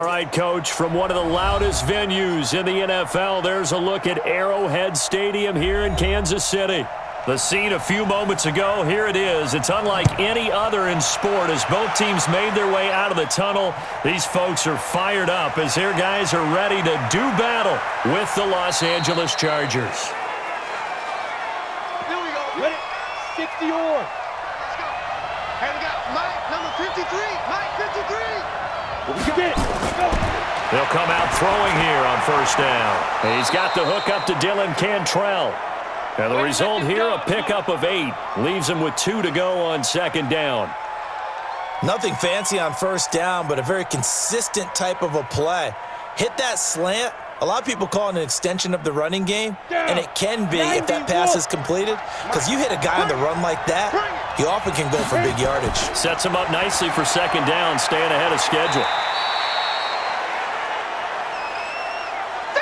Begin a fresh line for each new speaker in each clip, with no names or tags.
All right, Coach, from one of the loudest venues in the NFL, there's a look at Arrowhead Stadium here in Kansas City. The scene a few moments ago, here it is. It's unlike any other in sport as both teams made their way out of the tunnel. These folks are fired up as their guys are ready to do battle with the Los Angeles Chargers.
Here we go. Ready? 60 or. Let's go. And we got Mike, number 53. Mike, 53.
They'll come out throwing here on first down. He's got the hook up to Dylan Cantrell. And the result here, a pickup of 8. Leaves him with 2 to go on second down.
Nothing fancy on first down, but a very consistent type of a play. Hit that slant. A lot of people call it an extension of the running game, and it can be if that pass is completed, because you hit a guy on the run like that, he often can go for big yardage.
Sets him up nicely for second down, staying ahead of schedule.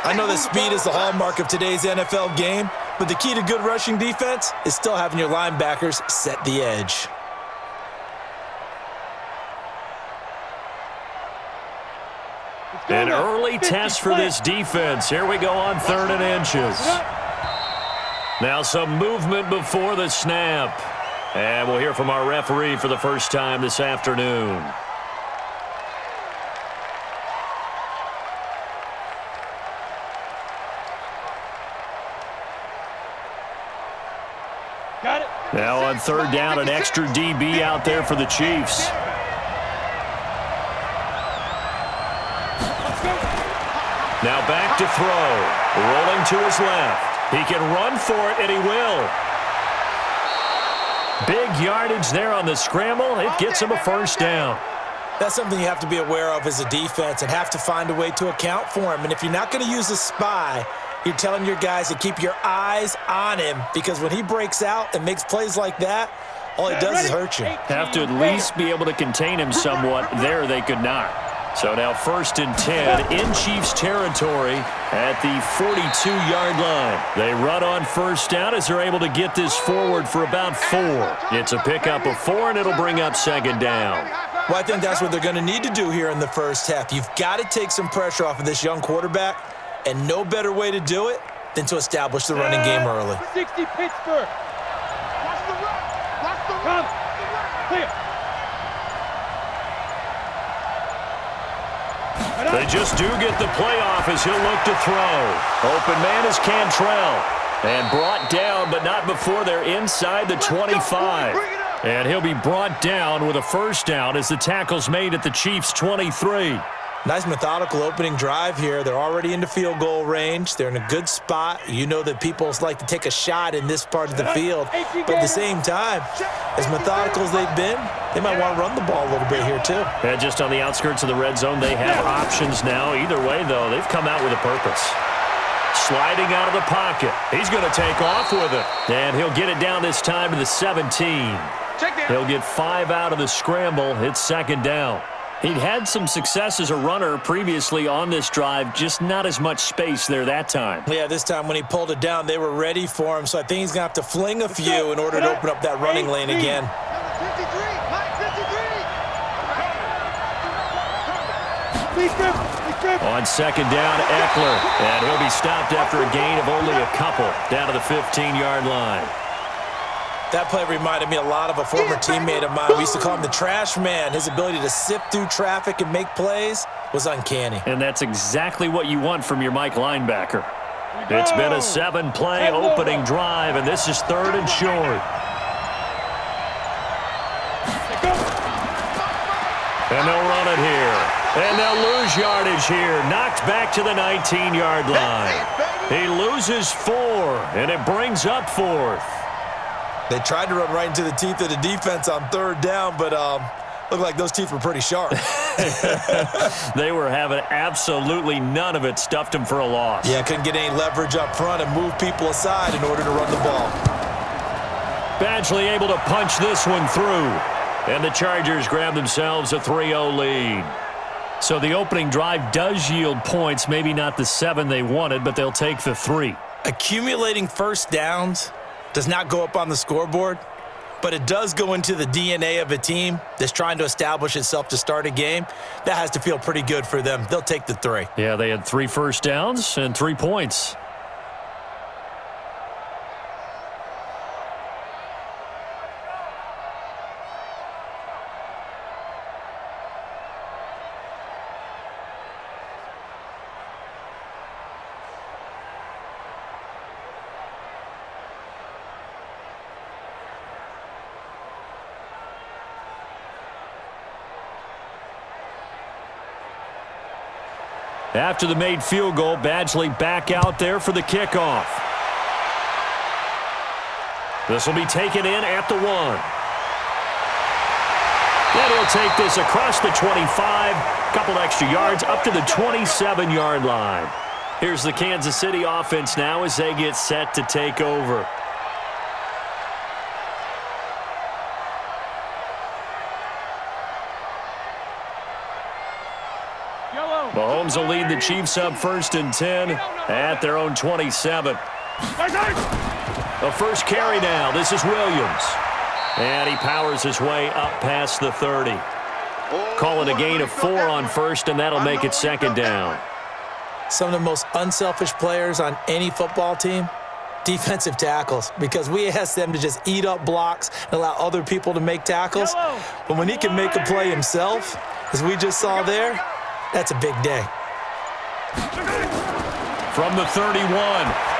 I know that speed is the hallmark of today's NFL game, but the key to good rushing defense is still having your linebackers set the edge.
An early test for this defense. Here we go on 3rd and inches. Now some movement before the snap. And we'll hear from our referee for the first time this afternoon.
Got it.
Now on 3rd down, an extra DB out there for the Chiefs. Now back to throw. Rolling to his left. He can run for it, and he will. Big yardage there on the scramble. It gets him a first down.
That's something you have to be aware of as a defense and have to find a way to account for him. And if you're not going to use a spy, you're telling your guys to keep your eyes on him, because when he breaks out and makes plays like that, all he does is hurt you.
Have to at least be able to contain him somewhat. There they could not. So now 1st and 10 in Chiefs territory at the 42-yard line. They run on first down as they're able to get this forward for about 4. It's a pickup of 4, and it'll bring up second down.
Well, I think that's what they're going to need to do here in the first half. You've got to take some pressure off of this young quarterback, and no better way to do it than to establish the running game early.
60 Pittsburgh. Watch the run. Watch the run. Clear.
They just do get the playoff as he'll look to throw. Open man is Cantrell. And brought down, but not before they're inside the 25. And he'll be brought down with a first down as the tackle's made at the Chiefs' 23.
Nice methodical opening drive here. They're already into field goal range. They're in a good spot. You know that people like to take a shot in this part of the field. But at the same time, as methodical as they've been, they might want to run the ball a little bit here too.
And just on the outskirts of the red zone, they have options now. Either way, though, they've come out with a purpose. Sliding out of the pocket. He's going to take off with it. And he'll get it down this time to the 17. He'll get 5 out of the scramble. It's second down. He'd had some success as a runner previously on this drive, just not as much space there that time.
Yeah, this time when he pulled it down, they were ready for him, so I think he's going to have to fling a few in order to open up that running lane again.
On second down, Eckler, and he'll be stopped after a gain of only a couple down to the 15-yard line.
That play reminded me a lot of a former teammate of mine. We used to call him the trash man. His ability to sift through traffic and make plays was uncanny.
And that's exactly what you want from your Mike linebacker. It's been a 7-play opening drive, and this is 3rd and short. And they'll run it here. And they'll lose yardage here. Knocked back to the 19-yard line. He loses 4, and it brings up 4th.
They tried to run right into the teeth of the defense on 3rd down, but looked like those teeth were pretty sharp.
They were having absolutely none of it. Stuffed them for a loss.
Yeah, couldn't get any leverage up front and move people aside in order to run the ball.
Badgley able to punch this one through. And the Chargers grab themselves a 3-0 lead. So the opening drive does yield points, maybe not the 7 they wanted, but they'll take the 3.
Accumulating first downs does not go up on the scoreboard, but it does go into the DNA of a team that's trying to establish itself to start a game. That has to feel pretty good for them. They'll take the 3.
Yeah, they had 3 first downs and 3 points. After the made field goal, Badgley back out there for the kickoff. This will be taken in at the 1. And he'll take this across the 25, couple extra yards up to the 27-yard line. Here's the Kansas City offense now as they get set to take over. Mahomes will lead the Chiefs up 1st and 10 at their own 27. The first carry now. This is Williams. And he powers his way up past the 30. Call it a gain of 4 on 1st, and that'll make it 2nd down.
Some of the most unselfish players on any football team, defensive tackles, because we ask them to just eat up blocks and allow other people to make tackles. But when he can make a play himself, as we just saw there, that's a big day.
From the 31,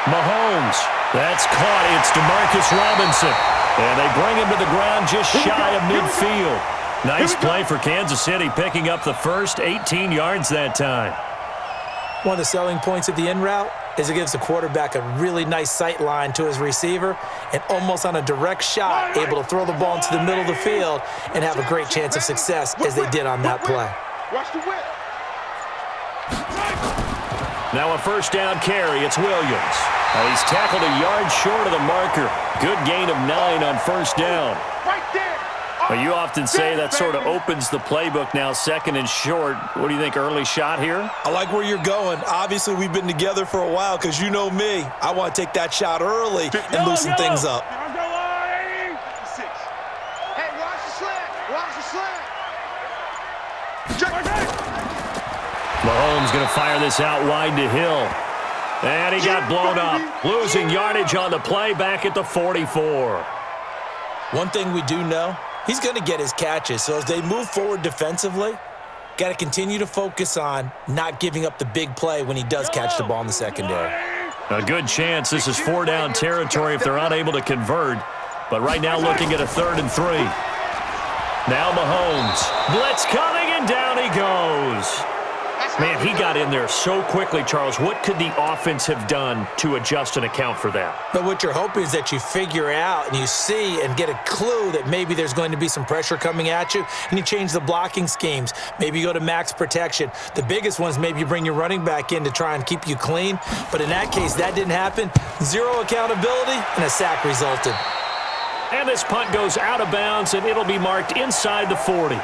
Mahomes. That's caught. It's DeMarcus Robinson. And they bring him to the ground just shy of midfield. Nice play for Kansas City, picking up the first 18 yards that time.
One of the selling points of the in route is it gives the quarterback a really nice sight line to his receiver and almost on a direct shot able to throw the ball into the middle of the field and have a great chance of success as they did on that play.
Watch the whip.
Now a first down carry. It's Williams. He's tackled a yard short of the marker. Good gain of 9 on 1st down.
Right there.
Well, you often say that sort of opens the playbook now, 2nd and short. What do you think, early shot here?
I like where you're going. Obviously, we've been together for a while because you know me. I want to take that shot early and loosen things up.
Hey, watch the slant. Watch the slant.
Mahomes going to fire this out wide to Hill. And he got blown up. Losing yardage on the play back at the 44.
One thing we do know, he's going to get his catches. So as they move forward defensively, got to continue to focus on not giving up the big play when he does catch the ball in the secondary.
A good chance this is 4-down territory if they're unable to convert. But right now looking at a 3rd and 3. Now Mahomes. Blitz coming, and down he goes. Man, he got in there so quickly, Charles. What could the offense have done to adjust and account for that?
But what you're hoping is that you figure out and you see and get a clue that maybe there's going to be some pressure coming at you, and you change the blocking schemes. Maybe you go to max protection. The biggest ones, maybe you bring your running back in to try and keep you clean. But in that case, that didn't happen. 0 accountability, and a sack resulted.
And this punt goes out of bounds, and it'll be marked inside the 40.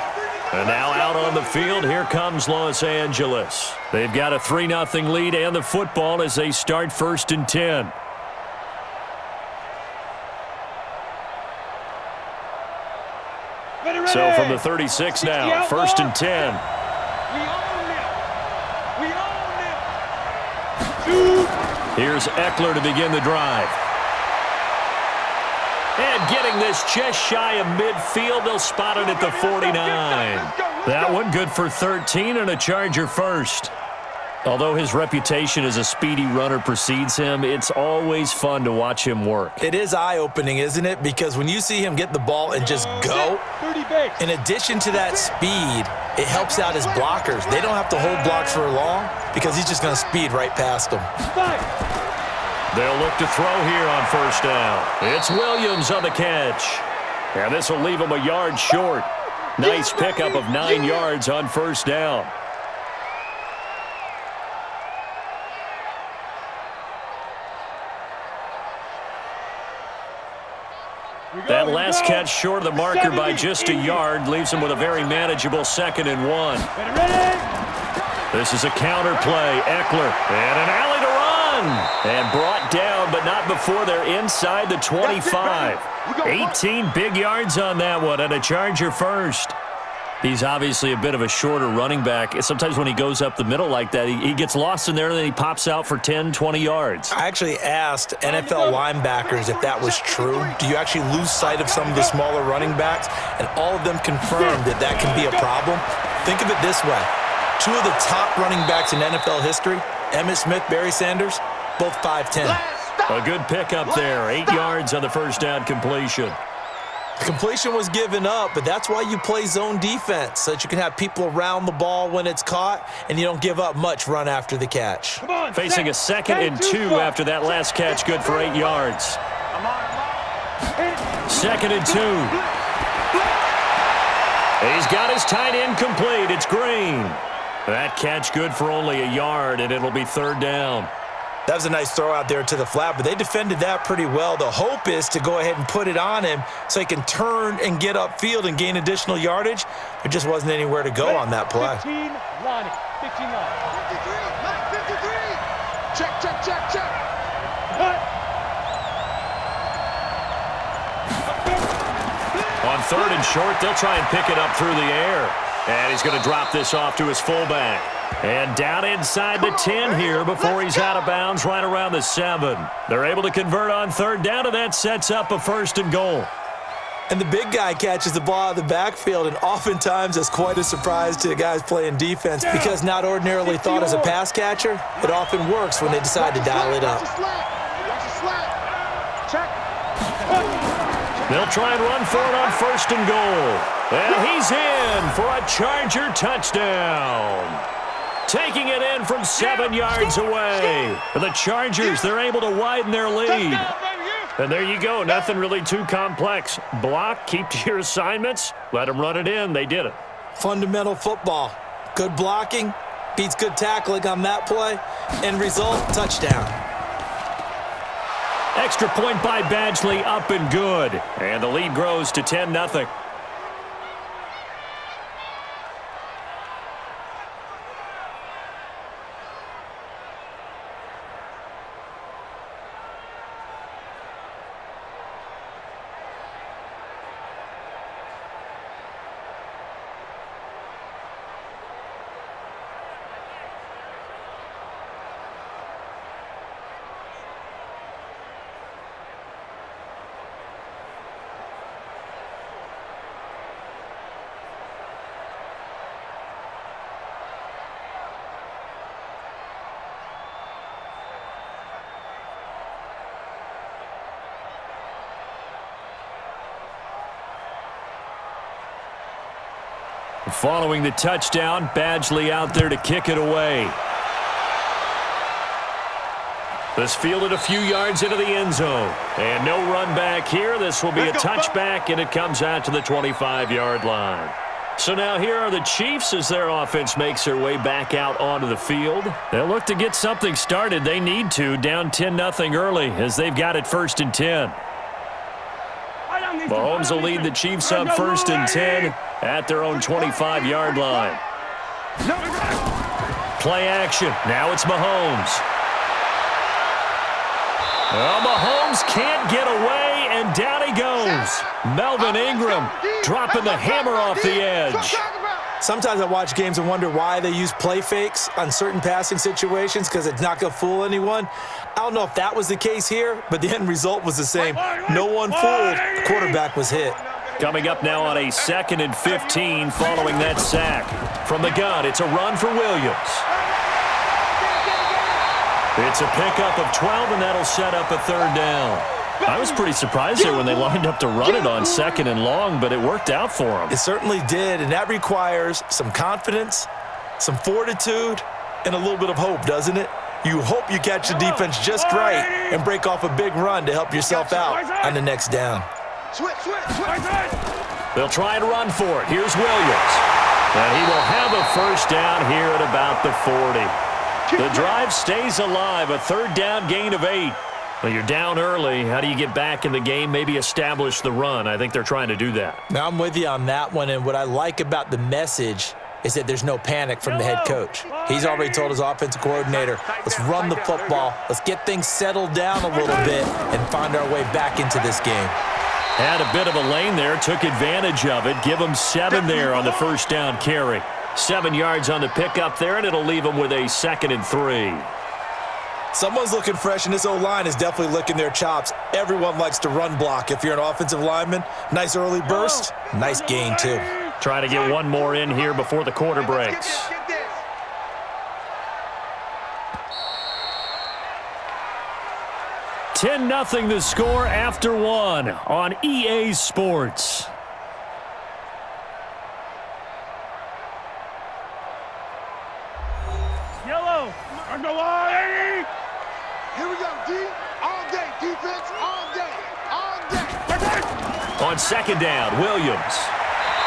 And now out on the field, here comes Los Angeles. They've got a 3-0 lead and the football as they start 1st and 10. So from the 36 now, 1st and 10. Here's Eckler to begin the drive. And getting this just shy of midfield, they'll spot it at the 49. That one good for 13 and a Charger first. Although his reputation as a speedy runner precedes him, it's always fun to watch him work.
It is eye-opening, isn't it? Because when you see him get the ball and just go, in addition to that speed, it helps out his blockers. They don't have to hold blocks for long because he's just going to speed right past them.
They'll look to throw here on 1st down. It's Williams on the catch. And this will leave him a yard short. Nice pickup of 9 yards on 1st down. That last catch short of the marker by just a yard leaves him with a very manageable 2nd and 1. This is a counter play. Eckler and an alley to run. run. And brought down, but not before they're inside the 25. 18 big yards on that one, and a Charger first. He's obviously a bit of a shorter running back. Sometimes when he goes up the middle like that, he gets lost in there, and then he pops out for 10, 20 yards.
I actually asked NFL linebackers if that was true. Do you actually lose sight of some of the smaller running backs? And all of them confirmed that that can be a problem. Think of it this way. Two of the top running backs in NFL history, Emmitt Smith, Barry Sanders, both 5'10".
A good pickup there. 8 yards on the first down completion.
The completion was given up, but that's why you play zone defense, so that you can have people around the ball when it's caught, and you don't give up much run after the catch.
Facing a 2nd and 2 after that last catch, good for 8 yards. 2nd and 2. He's got his tight end complete. It's Green. That catch good for only a yard, and it'll be 3rd down.
That was a nice throw out there to the flat, but they defended that pretty well. The hope is to go ahead and put it on him so he can turn and get upfield and gain additional yardage. There just wasn't anywhere to go on that play.
15, Lonnie. 15, Lonnie. 53, 53. Check, check, check, check.
On 3rd and short, they'll try and pick it up through the air. And he's going to drop this off to his fullback. And down inside the 10 here before he's out of bounds right around the 7. They're able to convert on 3rd down, and that sets up a 1st and goal.
And the big guy catches the ball out of the backfield, and oftentimes it's quite a surprise to the guys playing defense because not ordinarily thought as a pass catcher, it often works when they decide to dial it up.
They'll try and run for it on 1st and goal. And he's in for a Charger touchdown. Taking it in from 7 yards away. The Chargers, they're able to widen their lead. And there you go. Nothing really too complex. Block, keep to your assignments, let them run it in. They did it.
Fundamental football. Good blocking, beats good tackling on that play. End result, touchdown.
Extra point by Badgley, up and good. And the lead grows to 10-0. Following the touchdown, Badgley out there to kick it away. This fielded a few yards into the end zone. And no run back here. This will be a touchback, and it comes out to the 25-yard line. So now here are the Chiefs as their offense makes their way back out onto the field. They'll look to get something started. They need to, down 10-0 early as they've got it 1st and 10. Mahomes will lead the Chiefs up 1st and 10 at their own 25-yard line. Play action. Now it's Mahomes. Well, Mahomes can't get away, and down he goes. Melvin Ingram dropping the hammer off the edge.
Sometimes I watch games and wonder why they use play fakes on certain passing situations because it's not going to fool anyone. I don't know if that was the case here, but the end result was the same. No one fooled. The quarterback was hit.
Coming up now on a 2nd and 15 following that sack. From the gun, it's a run for Williams. It's a pickup of 12, and that'll set up a 3rd down. I was pretty surprised there when they lined up to run it on 2nd and long, but it worked out for them.
It certainly did, and that requires some confidence, some fortitude, and a little bit of hope, doesn't it? You hope you catch the defense just right and break off a big run to help yourself out on the next down.
They'll try and run for it. Here's Williams. And he will have a 1st down here at about the 40. The drive stays alive, a 3rd down gain of 8. Well, you're down early. How do you get back in the game, maybe establish the run? I think they're trying to do that.
Now, I'm with you on that one, and what I like about the message is that there's no panic from the head coach. He's already told his offensive coordinator, let's run the football, let's get things settled down a little bit and find our way back into this game.
Had a bit of a lane there, took advantage of it. Give him 7 there on the first down carry. 7 yards on the pickup there, and it'll leave him with a 2nd and 3.
Someone's looking fresh, and this O-line is definitely licking their chops. Everyone likes to run block. If you're an offensive lineman, nice early burst, nice gain too.
Trying to get one more in here before the quarter breaks. 10-0 the score after 1 on EA Sports.
Yellow. Here we go, D. All day. Defense, all day. All day.
On 2nd down, Williams.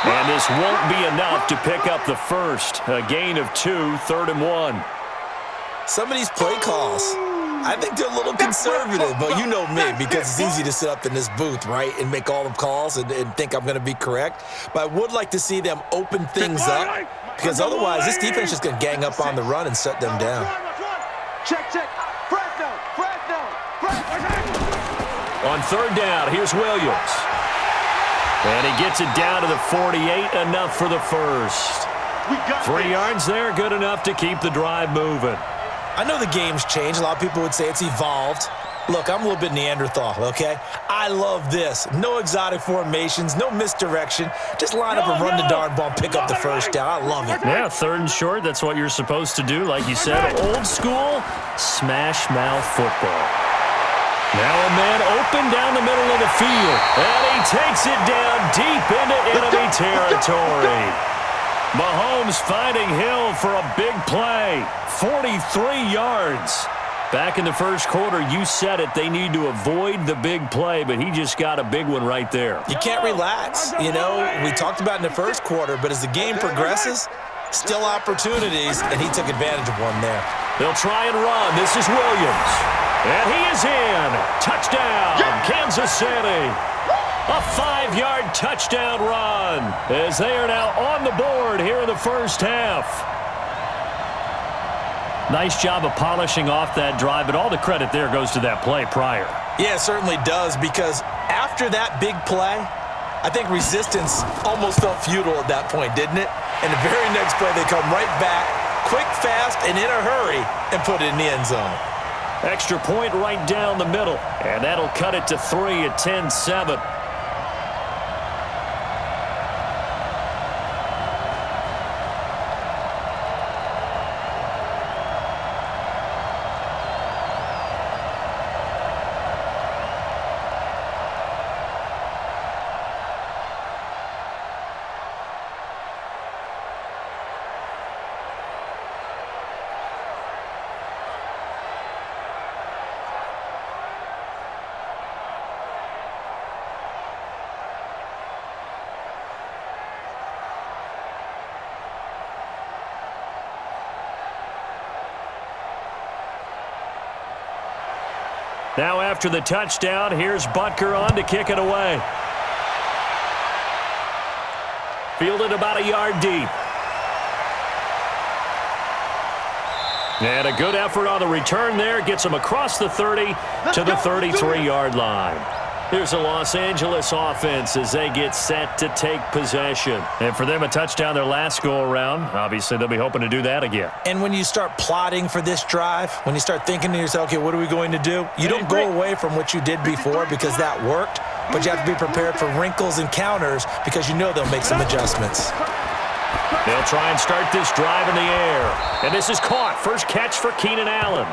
And this won't be enough to pick up the first. A gain of 2, 3rd and 1.
Some of these play calls, I think they're a little conservative, but you know me, because it's easy to sit up in this booth, right, and make all the calls and think I'm going to be correct. But I would like to see them open things up, because otherwise this defense is going to gang up on the run and shut them down.
Check. Fresno.
On 3rd down, here's Williams. And he gets it down to the 48, enough for the first. 3 yards there, good enough to keep the drive moving.
I know the game's changed. A lot of people would say it's evolved. Look, I'm a little bit Neanderthal, okay? I love this. No exotic formations, no misdirection. Just line up and run the darn ball and pick up the first down. I love it.
Yeah, 3rd and short, that's what you're supposed to do. Like you said, old school, smash mouth football. Now a man open down the middle of the field. And he takes it down deep into enemy territory. Mahomes finding Hill for a big play. 43 yards. Back in the first quarter, you said it, they need to avoid the big play, but he just got a big one right there.
You can't relax. You know, we talked about in the first quarter, but as the game progresses, still opportunities, and he took advantage of one there.
They'll try and run. This is Williams. And he is in. Touchdown, Kansas City. A 5-yard touchdown run as they are now on the board here in the first half. Nice job of polishing off that drive, but all the credit there goes to that play prior.
Yeah, it certainly does, because after that big play, I think resistance almost felt futile at that point, didn't it? And the very next play, they come right back, quick, fast, and in a hurry, and put it in the end zone.
Extra point right down the middle, and that'll cut it to 3 at 10-7. Now after the touchdown, here's Butker on to kick it away. Fielded about a yard deep. And a good effort on the return there. Gets him across the 30 to the 33-yard line. Here's the Los Angeles offense as they get set to take possession. And for them, a touchdown their last go-around. Obviously, they'll be hoping to do that again.
And when you start plotting for this drive, when you start thinking to yourself, okay, what are we going to do? You don't go away from what you did before because that worked, but you have to be prepared for wrinkles and counters because you know they'll make some adjustments.
They'll try and start this drive in the air. And this is caught. First catch for Keenan Allen.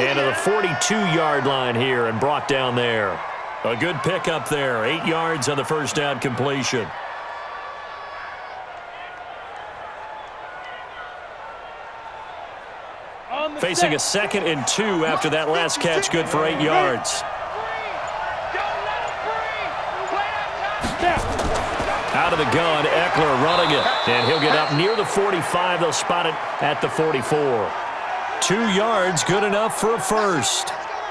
And to the 42-yard line here and brought down there. A good pickup there. 8 yards on the first down completion. Facing a 2nd and 2 after that last catch. Good for 8 yards. Out of the gun, Eckler running it. And he'll get up near the 45. They'll spot it at the 44. 2 yards, good enough for a first.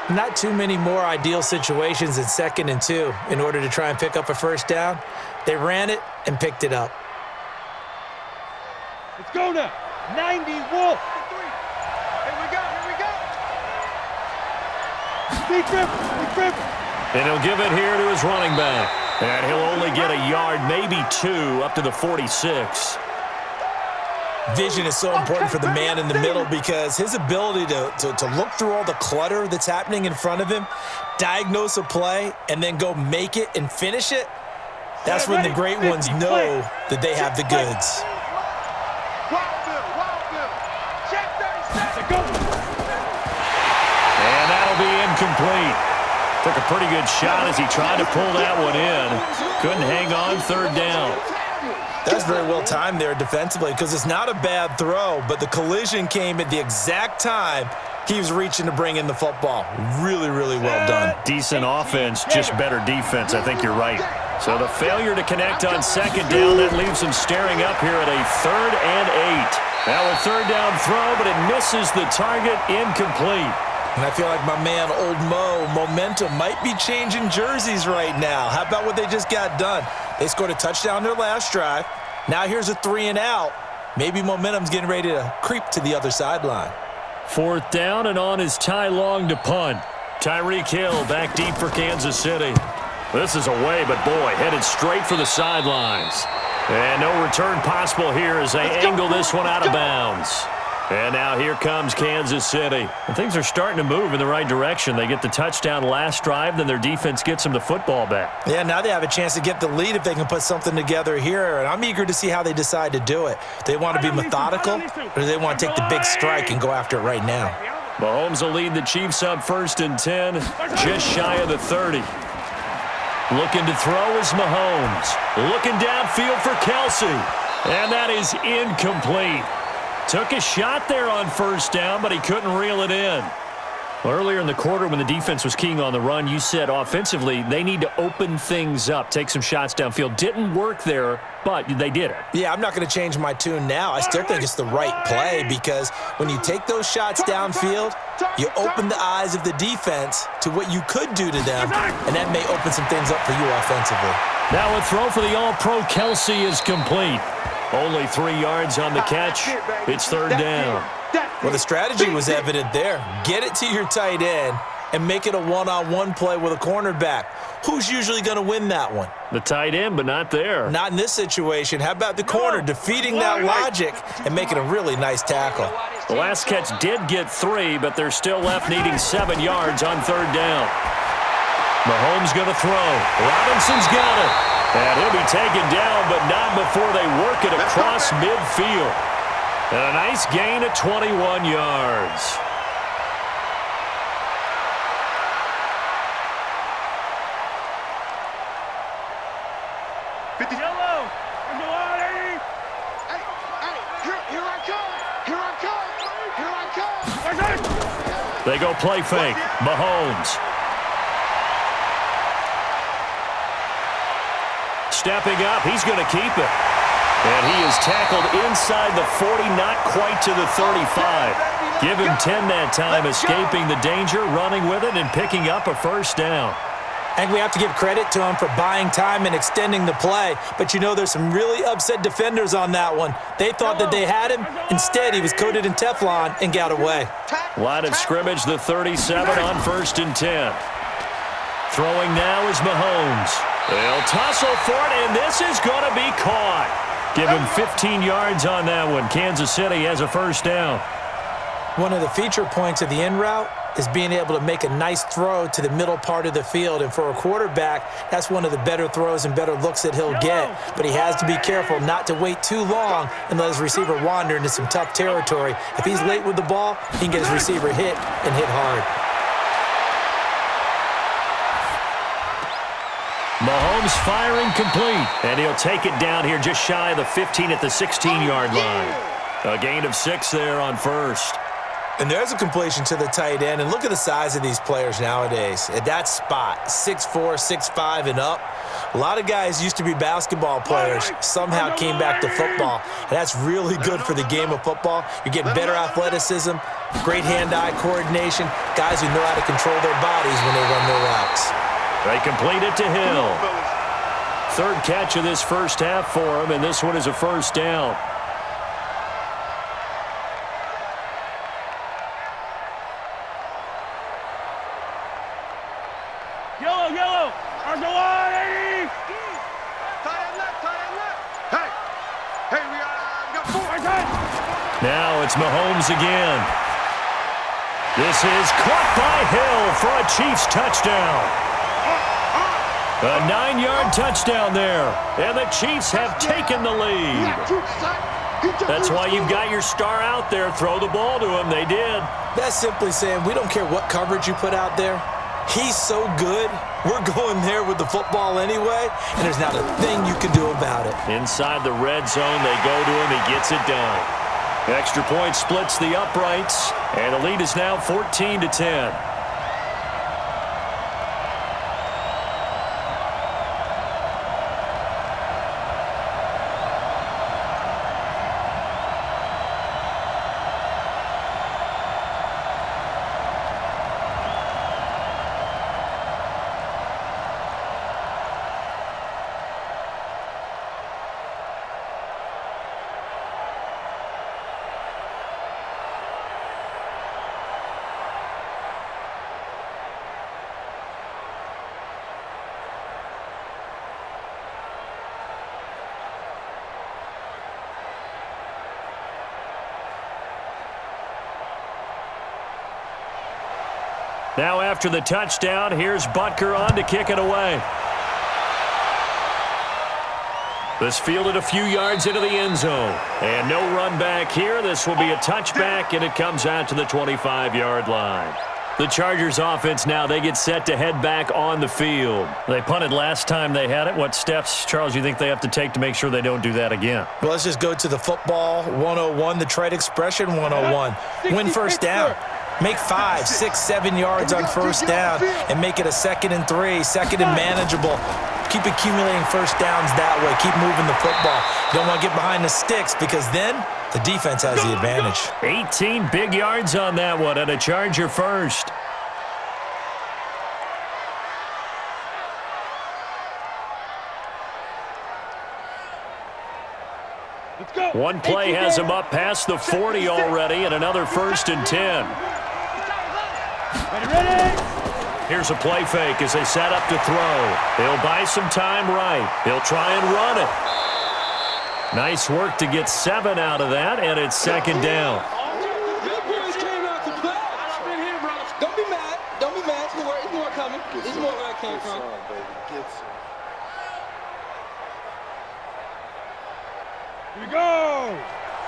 Not too many more ideal situations in 2nd and 2 in order to try and pick up a first down. They ran it and picked it up.
go now. 90 Wolf. Here we go. Big grip.
And he'll give it here to his running back. And he'll only get a yard, maybe 2, up to the 46.
Vision is so important for the man in the middle because his ability to look through all the clutter that's happening in front of him, diagnose a play, and then go make it and finish it, that's when the great ones know that they have the goods.
And that'll be incomplete. Took a pretty good shot as he tried to pull that one in. Couldn't hang on, third down.
That's very well timed there defensively because it's not a bad throw, but the collision came at the exact time he was reaching to bring in the football. Really, really well done.
Decent offense, just better defense. I think you're right. So the failure to connect on second down, that leaves him staring up here at a 3rd and 8. Now a third down throw, but it misses the target, incomplete.
And I feel like my man, Old Mo, momentum might be changing jerseys right now. How about what they just got done? They scored a touchdown their last drive. Now here's a 3 and out. Maybe momentum's getting ready to creep to the other sideline.
4th down, and on is Ty Long to punt. Tyreek Hill back deep for Kansas City. This is away, but boy, headed straight for the sidelines. And no return possible here as they angle this one out of bounds. And now here comes Kansas City. And things are starting to move in the right direction. They get the touchdown last drive, then their defense gets them the football back.
Yeah, now they have a chance to get the lead if they can put something together here. And I'm eager to see how they decide to do it. Do they want to be methodical, or do they want to take the big strike and go after it right now?
Mahomes will lead the Chiefs up 1st and 10, just shy of the 30. Looking to throw is Mahomes. Looking downfield for Kelsey. And that is incomplete. Took a shot there on 1st down, but he couldn't reel it in. Earlier in the quarter when the defense was keying on the run, you said offensively they need to open things up, take some shots downfield. Didn't work there, but they did it.
Yeah, I'm not going to change my tune now. I still think it's the right play because when you take those shots downfield, you open the eyes of the defense to what you could do to them, and that may open some things up for you offensively.
Now a throw for the All-Pro Kelsey is complete. Only 3 yards on the catch. It's 3rd down.
Well, the strategy was evident there. Get it to your tight end and make it a one-on-one play with a cornerback. Who's usually going to win that one?
The tight end, but not there.
Not in this situation. How about the corner defeating that logic and making a really nice tackle?
The last catch did get 3, but they're still left needing 7 yards on 3rd down. Mahomes going to throw. Robinson's got it. And he'll be taken down, but not before they work it across midfield. And a nice gain of 21 yards.
Yellow. Here I come.
They go play fake. Mahomes. Stepping up, he's going to keep it. And he is tackled inside the 40, not quite to the 35. Give him 10 that time, escaping the danger, running with it, and picking up a 1st down.
And we have to give credit to him for buying time and extending the play. But you know there's some really upset defenders on that one. They thought that they had him. Instead, he was coated in Teflon and got away.
Line of scrimmage, the 37 on 1st and 10. Throwing now is Mahomes. They'll tussle for it, and this is going to be caught. Give him 15 yards on that one. Kansas City has a 1st down.
One of the feature points of the in route is being able to make a nice throw to the middle part of the field. And for a quarterback, that's one of the better throws and better looks that he'll get. But he has to be careful not to wait too long and let his receiver wander into some tough territory. If he's late with the ball, he can get his receiver hit and hit hard.
Mahomes firing complete, and he'll take it down here just shy of the 15 at the 16-yard line. A gain of 6 there on 1st.
And there's a completion to the tight end. And look at the size of these players nowadays. At that spot, 6'4", 6'5", and up. A lot of guys used to be basketball players, somehow came back to football. And that's really good for the game of football. You're getting better athleticism, great hand-eye coordination, guys who know how to control their bodies when they run their routes.
They complete it to Hill. 3rd catch of this 1st half for him, and this one is a 1st down.
Yellow. Arsenal 80. Tight end left. Hey, we got 4.
Now it's Mahomes again. This is caught by Hill for a Chiefs touchdown. A 9-yard touchdown there, and the Chiefs have taken the lead. That's why you've got your star out there. Throw the ball to him. They did.
That's simply saying we don't care what coverage you put out there. He's so good. We're going there with the football anyway, and there's not a thing you can do about it.
Inside the red zone, they go to him. He gets it done. Extra point splits the uprights, and the lead is now 14-10. Now after the touchdown, here's Butker on to kick it away. This fielded a few yards into the end zone. And no run back here. This will be a touchback, and it comes out to the 25-yard line. The Chargers offense now, they get set to head back on the field. They punted last time they had it. What steps, Charles, you think they have to take to make sure they don't do that again?
Well, let's just go to the football 101, the trade expression 101. Win first down. Make 5, 6, 7 yards on first down and make it a 2nd and 3, 2nd and manageable. Keep accumulating first downs that way. Keep moving the football. You don't want to get behind the sticks because then the defense has the advantage.
18 big yards on that one and a Charger first. One play has him up past the 40 already and another 1st and 10. Here's a play fake as they set up to throw. He'll buy some time right. He'll try and run it. Nice work to get 7 out of that, and it's 2nd down.
Don't be mad. Don't be mad. There's more coming. There's more where I came from.
Here we go.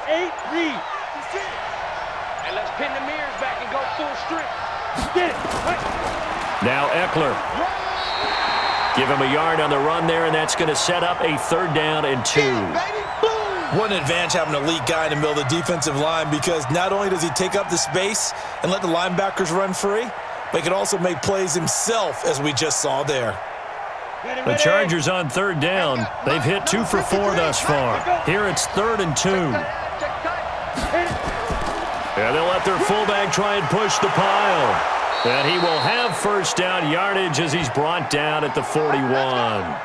8 read. And let's pin the mirrors back and go full strip. Get it.
Now Eckler. Give him a yard on the run there, and that's going to set up a 3rd down and 2.
What an advantage having an elite guy in the middle of the defensive line, because not only does he take up the space and let the linebackers run free, but he can also make plays himself, as we just saw there.
The Chargers on 3rd down. They've hit 2 for 4 thus far. Here it's 3rd and 2. And they'll let their fullback try and push the pile. And he will have first down yardage as he's brought down at the 41.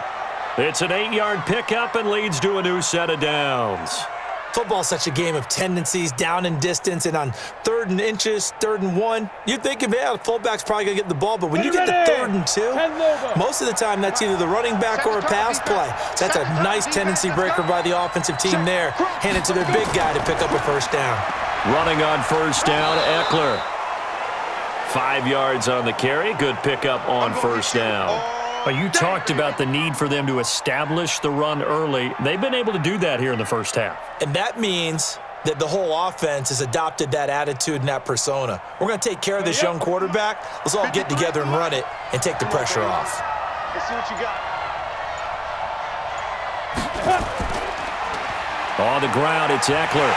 It's an 8-yard pickup and leads to a new set of downs.
Football's such a game of tendencies, down and distance, and on 3rd and inches, 3rd and 1, you're thinking, yeah, the fullback's probably going to get the ball, but when you get to 3rd and 2, most of the time that's either the running back or a pass play. So that's a nice tendency breaker by the offensive team there. Hand it to their big guy to pick up a first down.
Running on first down, Eckler. 5 yards on the carry. Good pickup on first down. You talked about the need for them to establish the run early. They've been able to do that here in the first half.
And that means that the whole offense has adopted that attitude and that persona. We're going to take care of this young quarterback. Let's all get together and run it and take the pressure off.
Let's see what you got.
On the ground, it's Eckler.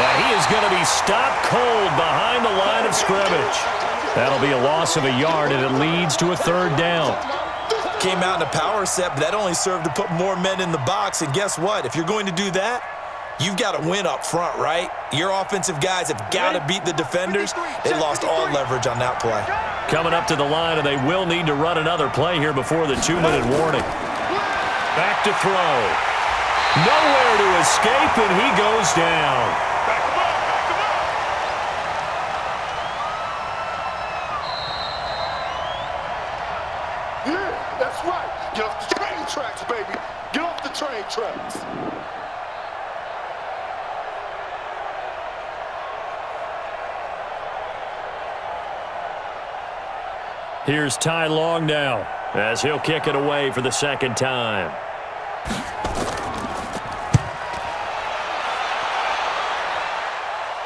And he is going to be stopped cold behind the line of scrimmage. That'll be a loss of a yard, and it leads to a 3rd down.
Came out in a power set, but that only served to put more men in the box. And guess what? If you're going to do that, you've got to win up front, right? Your offensive guys have got to beat the defenders. They lost all leverage on that play.
Coming up to the line, and they will need to run another play here before the 2-minute warning. Back to throw. Nowhere to escape, and he goes down.
That's right. Get off the train tracks, baby. Get off the train tracks.
Here's Ty Long now, as he'll kick it away for the second time.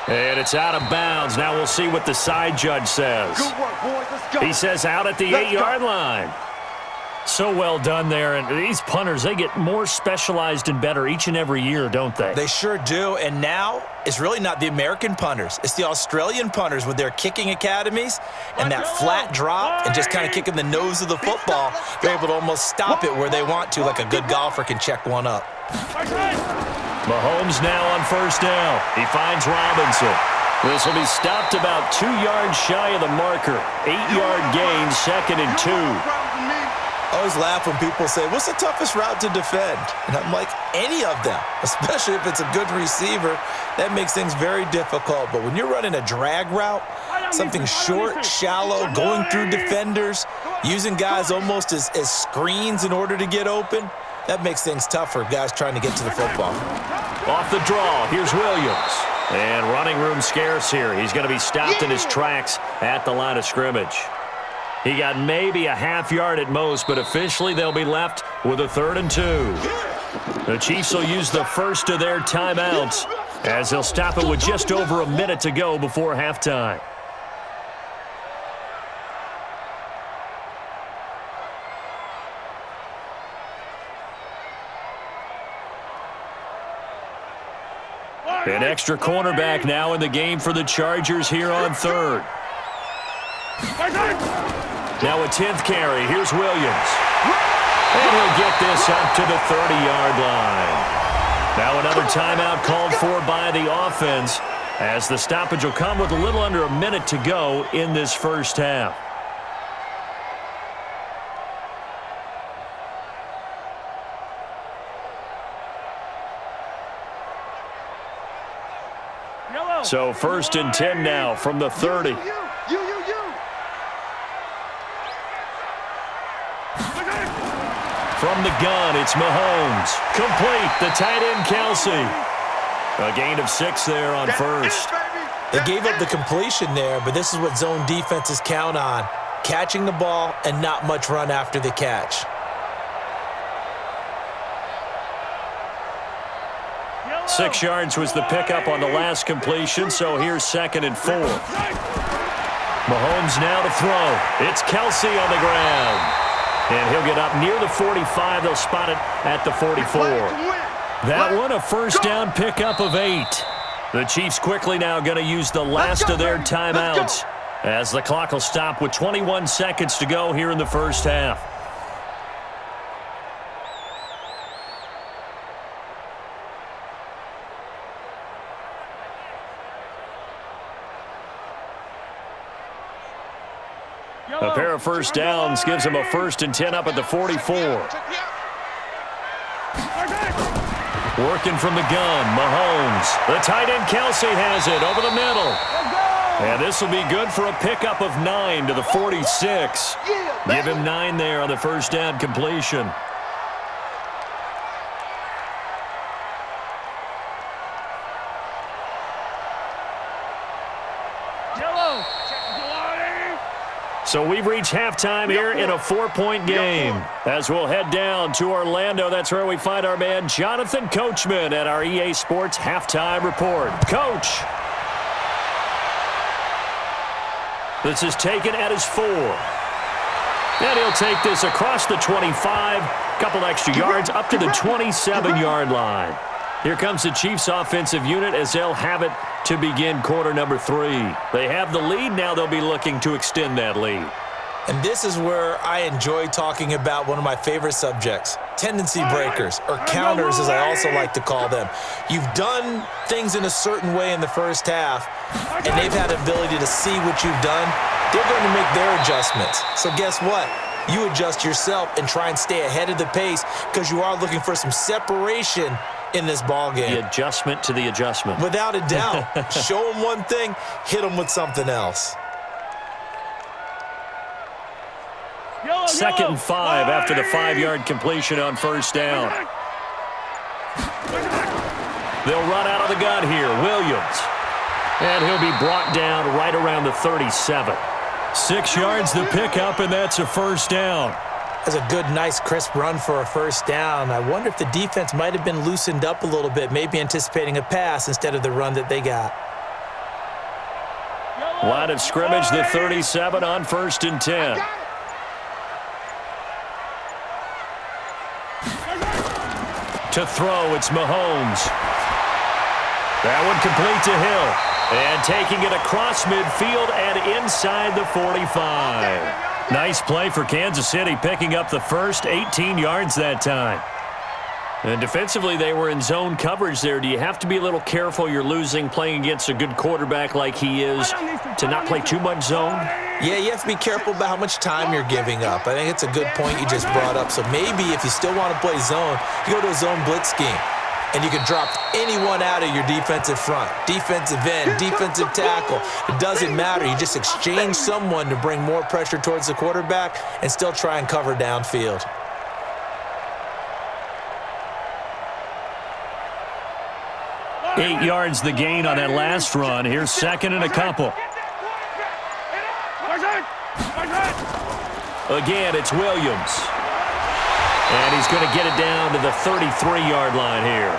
And it's out of bounds. Now we'll see what the side judge says.
Good work, boys. Let's go.
He says out at the 8-yard line. So well done there. And these punters, they get more specialized and better each and every year, don't they?
They sure do. And now it's really not the American punters. It's the Australian punters with their kicking academies and that flat drop and just kind of kicking the nose of the football. They're able to almost stop it where they want to, like a good golfer can check one up.
Mahomes now on first down. He finds Robinson. This will be stopped about 2 yards shy of the marker. 8-yard gain, 2nd and 2.
I always laugh when people say, what's the toughest route to defend? And I'm like, any of them, especially if it's a good receiver. That makes things very difficult. But when you're running a drag route, something short, shallow, going through defenders, using guys almost as screens in order to get open, that makes things tough for guys trying to get to the football.
Off the draw, here's Williams. And running room scarce here. He's going to be stopped in his tracks at the line of scrimmage. He got maybe a half yard at most, but officially they'll be left with a 3rd and 2. The Chiefs will use the first of their timeouts as they'll stop it with just over a minute to go before halftime. An extra cornerback now in the game for the Chargers here on 3rd. Now a 10th carry. Here's Williams. And he'll get this up to the 30-yard line. Now another timeout called for by the offense as the stoppage will come with a little under a minute to go in this first half. So 1st and 10 now from the 30. From the gun, it's Mahomes. Complete, the tight end, Kelsey. A gain of 6 there on first.
They gave up the completion there, but this is what zone defenses count on. Catching the ball and not much run after the catch.
Yellow. 6 yards was the pickup on the last completion, so here's 2nd and 4. Mahomes now to throw. It's Kelsey on the ground. And he'll get up near the 45. They'll spot it at the 44. That one, a first down pickup of 8. The Chiefs quickly now going to use the last of their timeouts as the clock will stop with 21 seconds to go here in the first half. A pair of first downs gives him a 1st and 10 up at the 44. Working from the gun, Mahomes. The tight end, Kelsey, has it over the middle. And this will be good for a pickup of 9 to the 46. Give him 9 there on the first down completion. So we've reached halftime here in a 4-point game. As we'll head down to Orlando, that's where we find our man Jonathan Coachman at our EA Sports Halftime Report. Coach. This is taken at his 4. And he'll take this across the 25, couple extra yards up to the 27-yard line. Here comes the Chiefs offensive unit as they'll have it to begin quarter number 3. They have the lead. Now they'll be looking to extend that lead.
And this is where I enjoy talking about one of my favorite subjects, tendency breakers, or counters as I also like to call them. You've done things in a certain way in the first half, and they've had the ability to see what you've done. They're going to make their adjustments. So guess what? You adjust yourself and try and stay ahead of the pace because you are looking for some separation in this ball game.
The adjustment to the adjustment.
Without a doubt. Show them one thing, hit them with something else.
2nd and 5 after the 5-yard completion on first down. They'll run out of the gun here. Williams. And he'll be brought down right around the 37. 6 yards the pickup, and that's a first down.
That's a good, nice, crisp run for a first down. I wonder if the defense might have been loosened up a little bit, maybe anticipating a pass instead of the run that they got.
Line of scrimmage, the 37 on 1st and 10. To throw, it's Mahomes. That one complete to Hill. And taking it across midfield and inside the 45. Nice play for Kansas City, picking up the first 18 yards that time. And defensively, they were in zone coverage there. Do you have to be a little careful you're losing playing against a good quarterback like he is to not play too much zone?
Yeah, you have to be careful about how much time you're giving up. I think it's a good point you just brought up. So maybe if you still want to play zone, you go to a zone blitz scheme. And you can drop anyone out of your defensive front, defensive end, defensive tackle. It doesn't matter. You just exchange someone to bring more pressure towards the quarterback and still try and cover downfield.
Eight yards the gain on that last run. Here's 2nd and a couple. Again, it's Williams. And he's going to get it down to the 33-yard line here.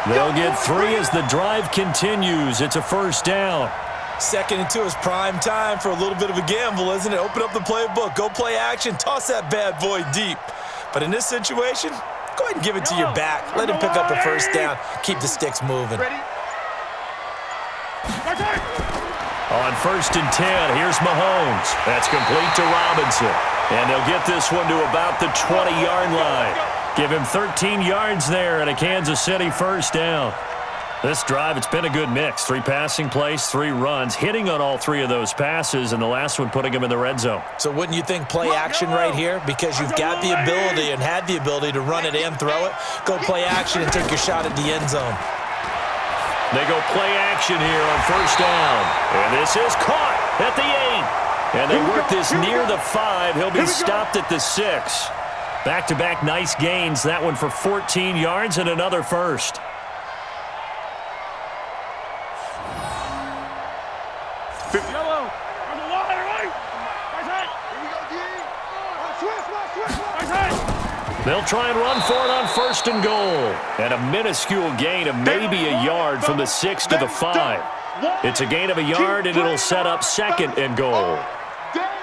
They'll get 3 as the drive continues. It's a first down.
2nd and 2 is prime time for a little bit of a gamble, isn't it? Open up the playbook, go play action, toss that bad boy deep. But in this situation, go ahead and give it to your back. Let him pick up a first down. Keep the sticks moving.
On 1st and 10, here's Mahomes. That's complete to Robinson. And they'll get this one to about the 20-yard line. Give him 13 yards there and a Kansas City first down. This drive, it's been a good mix. 3 passing plays, 3 runs, hitting on all 3 of those passes, and the last one putting him in the red zone.
So wouldn't you think play action right here? Because you've got the ability and had the ability to run it and throw it. Go play action and take your shot at the end zone.
They go play action here on first down. And this is caught at the 8. And they work this near the 5. He'll be stopped at the 6. Back-to-back nice gains. That one for 14 yards and another first. They'll try and run for it on 1st and goal. And a minuscule gain of maybe a yard from the 6 to the 5. It's a gain of a yard, and it'll set up 2nd and goal.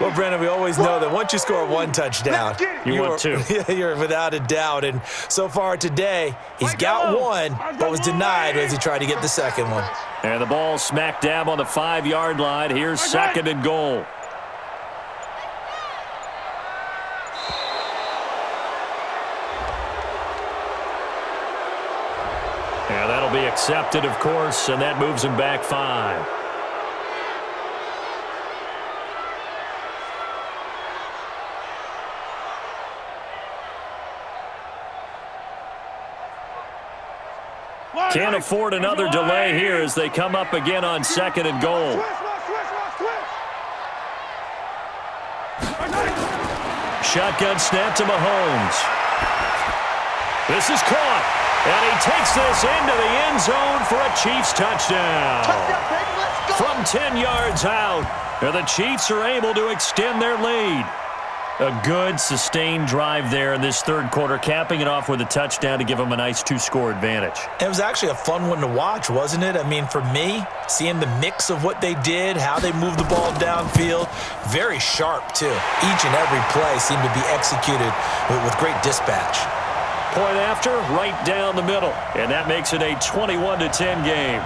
Well, Brandon, we always know that once you score 1 touchdown,
you want 2.
You're without a doubt. And so far today, he's got 1, but was denied as he tried to get the 2nd one.
And the ball smack dab on the 5-yard line. Here's 2nd and goal. And that'll be accepted, of course, and that moves him back 5. Can't afford another delay here as they come up again on 2nd and goal. Shotgun snap to Mahomes. This is caught, and he takes this into the end zone for a Chiefs touchdown. From 10 yards out, and the Chiefs are able to extend their lead. A good, sustained drive there in this 3rd quarter, capping it off with a touchdown to give them a nice 2-score advantage.
It was actually a fun one to watch, wasn't it? I mean, for me, seeing the mix of what they did, how they moved the ball downfield, very sharp, too. Each and every play seemed to be executed with great dispatch.
Point after, right down the middle, and that makes it a 21-10 game.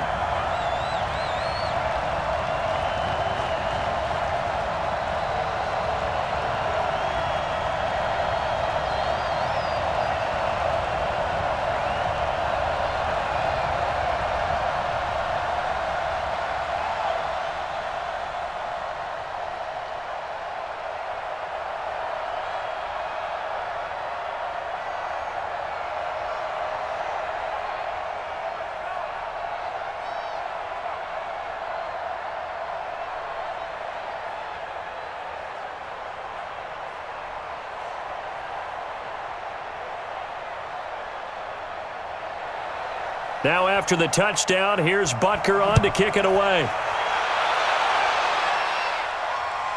Now after the touchdown, here's Butker on to kick it away.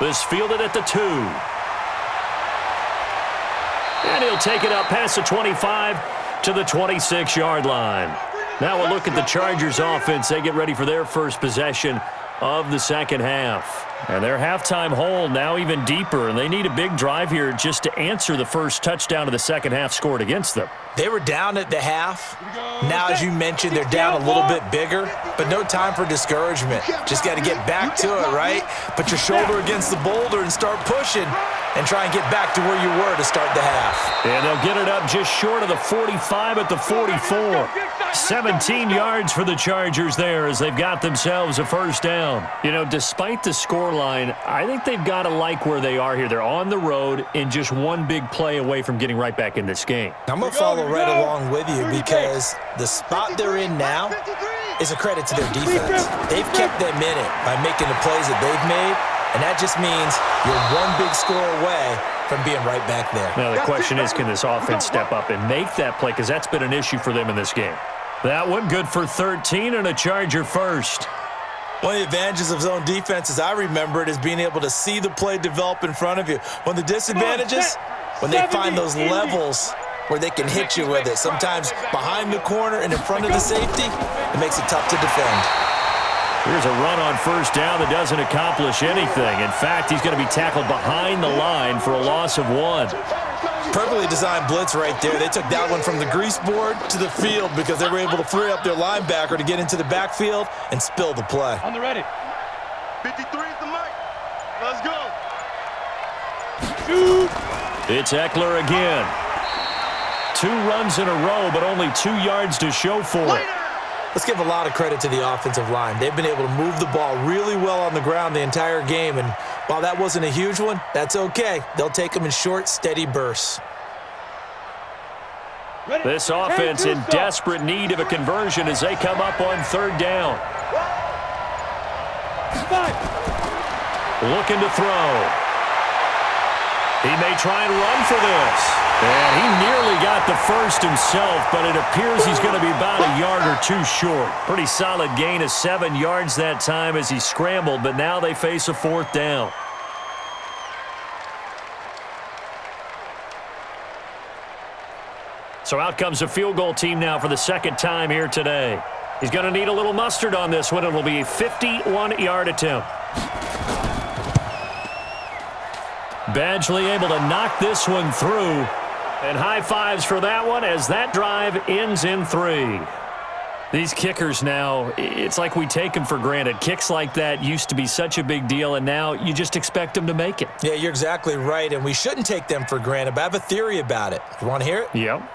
This fielded at the 2. And he'll take it up past the 25 to the 26-yard line. Now we'll look at the Chargers offense. They get ready for their first possession of the second half. And their halftime hole now even deeper, and they need a big drive here just to answer the first touchdown of the second half scored against them.
They were down at the half. Now, as you mentioned, they're down a little bit bigger, but no time for discouragement. Just got to get back to it, right? Put your shoulder against the boulder and start pushing and try and get back to where you were to start the half.
And they'll get it up just short of the 45 at the 44. 17 yards for the Chargers there as they've got themselves a first down. You know, despite the scoreline, I think they've got to like where they are here. They're on the road and just one big play away from getting right back in this game.
I'm going to follow right along with you because the spot they're in now is a credit to their defense. They've kept them in it by making the plays that they've made, and that just means you're one big score away from being right back there.
Now the question is, can this offense step up and make that play, because that's been an issue for them in this game. That one good for 13 and a Charger first.
One of the advantages of zone defense, as I remember it, is being able to see the play develop in front of you. One of the disadvantages, when they find those levels where they can hit you with it, sometimes behind the corner and in front of the safety, it makes it tough to defend.
Here's a run on first down that doesn't accomplish anything. In fact, he's going to be tackled behind the line for a loss of 1.
Perfectly designed blitz right there. They took that one from the grease board to the field because they were able to free up their linebacker to get into the backfield and spill the play.
On the ready.
53 is the mic. Let's go.
Shoot.
It's Eckler again. 2 runs in a row, but only 2 yards to show for it.
Let's give a lot of credit to the offensive line. They've been able to move the ball really well on the ground the entire game, and while that wasn't a huge one, that's okay. They'll take them in short, steady bursts.
This offense in desperate need of a conversion as they come up on third down. Looking to throw. He may try and run for this. And he nearly got the first himself, but it appears he's going to be about a yard or 2 short. Pretty solid gain of 7 yards that time as he scrambled, but now they face a 4th down. So out comes a field goal team now for the second time here today. He's going to need a little mustard on this one. It'll be a 51-yard attempt. Badgley able to knock this one through. And high fives for that one as that drive ends in 3. These kickers now, it's like we take them for granted. Kicks like that used to be such a big deal, and now you just expect them to make it.
Yeah, you're exactly right, and we shouldn't take them for granted, but I have a theory about it. You want to hear it?
Yep.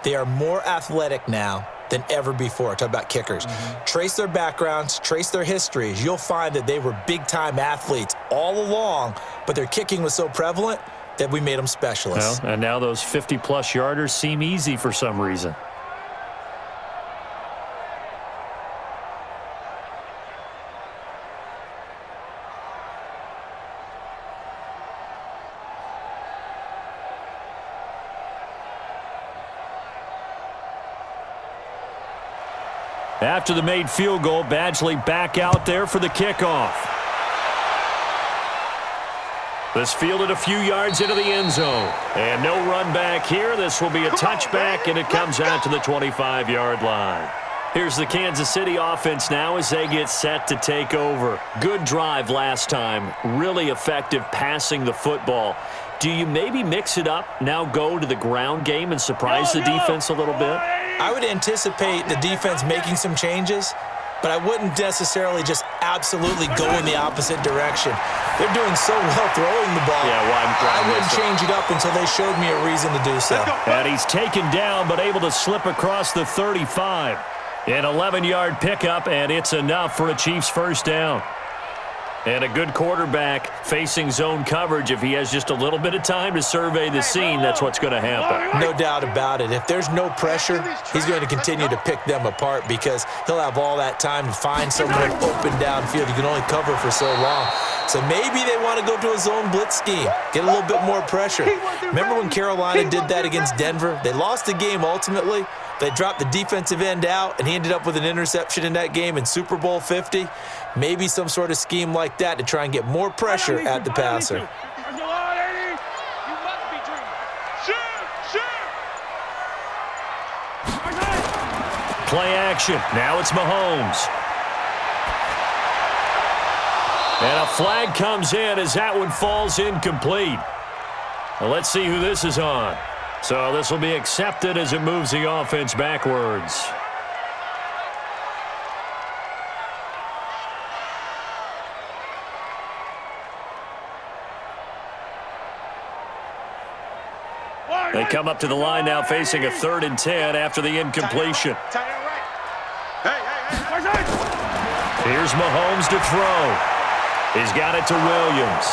They are more athletic now than ever before. Talk about kickers. Trace their backgrounds, trace their histories. You'll find that they were big-time athletes all along, but their kicking was so prevalent that we made them specialists.
Well, and now those 50-plus yarders seem easy for some reason. After the made field goal, Badgley back out there for the kickoff. This fielded a few yards into the end zone. And no run back here. This will be a touchback, and it comes out to the 25-yard line. Here's the Kansas City offense now as they get set to take over. Good drive last time. Really effective passing the football. Do you maybe mix it up, now go to the ground game and surprise the defense a little bit?
I would anticipate the defense making some changes, but I wouldn't necessarily just absolutely go in the opposite direction. They're doing so well throwing the ball.
Yeah, well,
I wouldn't change it up until they showed me a reason to do so.
And he's taken down, but able to slip across the 35. An 11-yard pickup, and it's enough for a Chiefs first down. And a good quarterback facing zone coverage. If he has just a little bit of time to survey the scene, that's what's going to happen.
No doubt about it. If there's no pressure, he's going to continue to pick them apart because he'll have all that time to find someone open downfield. You can only cover for so long. So maybe they want to go to a zone blitz scheme, get a little bit more pressure. Remember when Carolina did that against Denver? They lost the game ultimately, They dropped the defensive end out, and he ended up with an interception in that game in Super Bowl 50. Maybe some sort of scheme like that to try and get more pressure at the passer.
There's a lot, Eddie. You must be dreaming. Shoot!
Play action. Now it's Mahomes. And a flag comes in as that one falls incomplete. Well, let's see who this is on. So this will be accepted as it moves the offense backwards. They come up to the line now facing a 3rd and 10 after the incompletion. Here's Mahomes to throw. He's got it to Williams.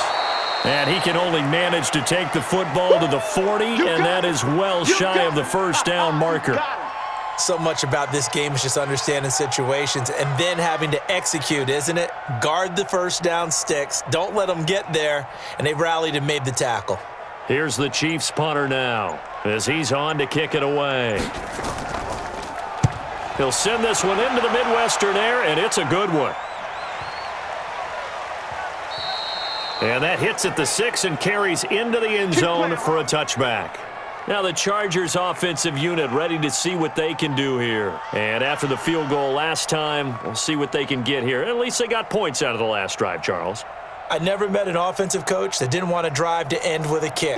And he can only manage to take the football to the 40, and that is well shy of the first down marker.
So much about this game is just understanding situations and then having to execute, isn't it? Guard the first down sticks. Don't let them get there. And they rallied and made the tackle.
Here's the Chiefs punter now as he's on to kick it away. He'll send this one into the Midwestern air, and it's a good one. And that hits at the 6 and carries into the end zone for a touchback. Now the Chargers offensive unit ready to see what they can do here. And after the field goal last time, we'll see what they can get here. At least they got points out of the last drive, Charles.
I never met an offensive coach that didn't want to drive to end with a kick.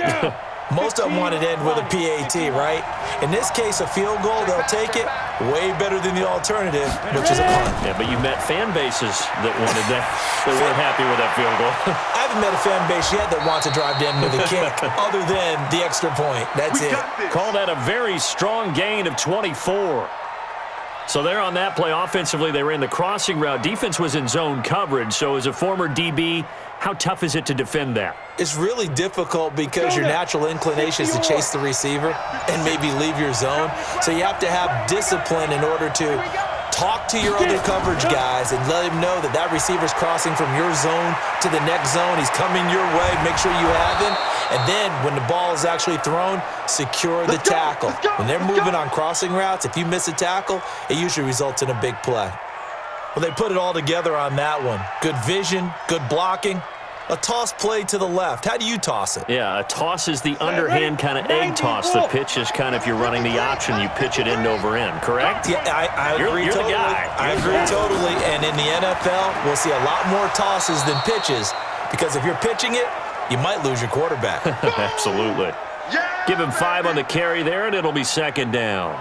Most of them wanted to end with a PAT, right? In this case, a field goal, they'll take it. Way better than the alternative, which is a punt.
Yeah, but you met fan bases that wanted that. They weren't happy with that field goal.
I haven't met a fan base yet that wants to drive to end with a kick, other than the extra point. That's it.
Call that a very strong gain of 24. So they're on that play. Offensively, they ran the crossing route. Defense was in zone coverage. So as a former DB, how tough is it to defend that?
It's really difficult because your natural inclination is to chase the receiver and maybe leave your zone. So you have to have discipline in order to talk to your other coverage guys and let him know that that receiver's crossing from your zone to the next zone. He's coming your way. Make sure you have him. And then when the ball is actually thrown, secure the tackle. When they're moving on crossing routes, if you miss a tackle, it usually results in a big play. Well, they put it all together on that one. Good vision, good blocking. A toss play to the left. How do you toss it?
Yeah, a toss is the underhand kind of egg toss. The pitch is kind of, if you're running the option, you pitch it end over end, correct?
Yeah, I agree
you're
totally.
The guy.
I agree totally. And in the NFL, we'll see a lot more tosses than pitches because if you're pitching it, you might lose your quarterback.
Absolutely. Give him 5 on the carry there, and it'll be 2nd down.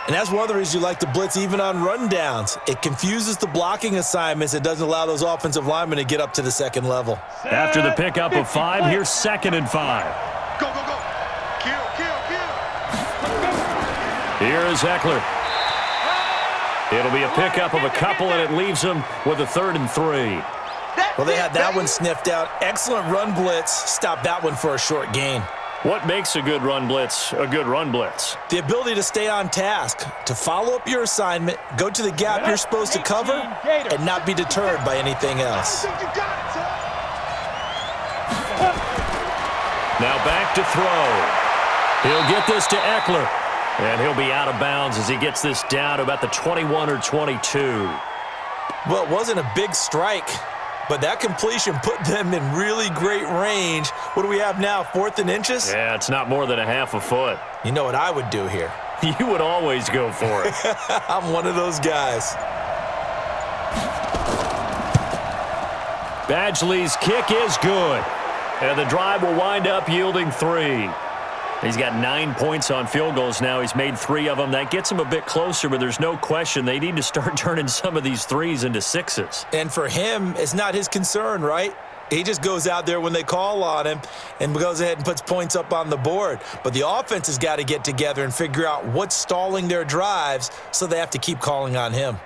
And that's one of the reasons you like to blitz even on rundowns. It confuses the blocking assignments. It doesn't allow those offensive linemen to get up to the second level.
After the pickup of 5, here's 2nd and 5.
Go, go, go. Kill.
Here is Eckler. It'll be a pickup of a couple, and it leaves them with a 3rd and 3.
Well, they had that one sniffed out. Excellent run blitz. Stopped that one for a short gain.
What makes a good run blitz a good run blitz?
The ability to stay on task, to follow up your assignment, go to the gap you're supposed to cover, and not be deterred by anything else.
Now back to throw. He'll get this to Eckler, and he'll be out of bounds as he gets this down to about the 21 or 22.
Well, it wasn't a big strike, but that completion put them in really great range. What do we have now, 4th and inches?
Yeah, it's not more than a half a foot.
You know what I would do here?
You would always go for it.
I'm one of those guys.
Badgley's kick is good. And the drive will wind up yielding 3. He's got 9 points on field goals now. He's made 3 of them. That gets him a bit closer, but there's no question they need to start turning some of these 3s into 6s.
And for him, it's not his concern, right? He just goes out there when they call on him and goes ahead and puts points up on the board. But the offense has got to get together and figure out what's stalling their drives, so they have to keep calling on him.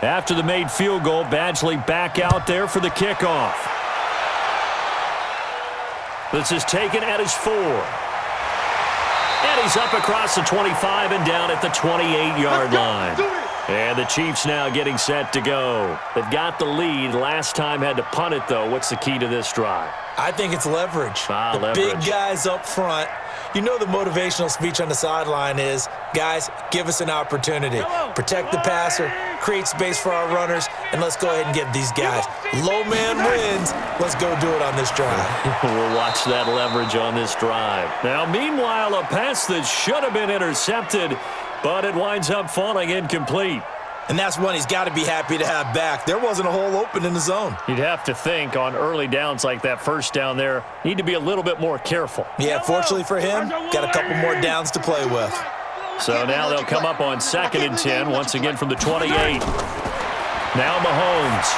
After the made field goal, Badgley back out there for the kickoff. This is taken at his 4. And he's up across the 25 and down at the 28-yard line. And the Chiefs now getting set to go. They've got the lead. Last time had to punt it, though. What's the key to this drive?
I think it's leverage. The big guys up front. You know the motivational speech on the sideline is, guys, give us an opportunity. Protect the passer, create space for our runners, and let's go ahead and get these guys. Low man wins. Let's go do it on this drive.
We'll watch that leverage on this drive. Now, meanwhile, a pass that should have been intercepted, but it winds up falling incomplete.
And that's one he's got to be happy to have back. There wasn't a hole open in the zone.
You'd have to think on early downs like that first down there, need to be a little bit more careful.
Yeah, fortunately for him, got a couple more downs to play with.
So now they'll come up on 2nd and 10, once again from the 28. Now Mahomes.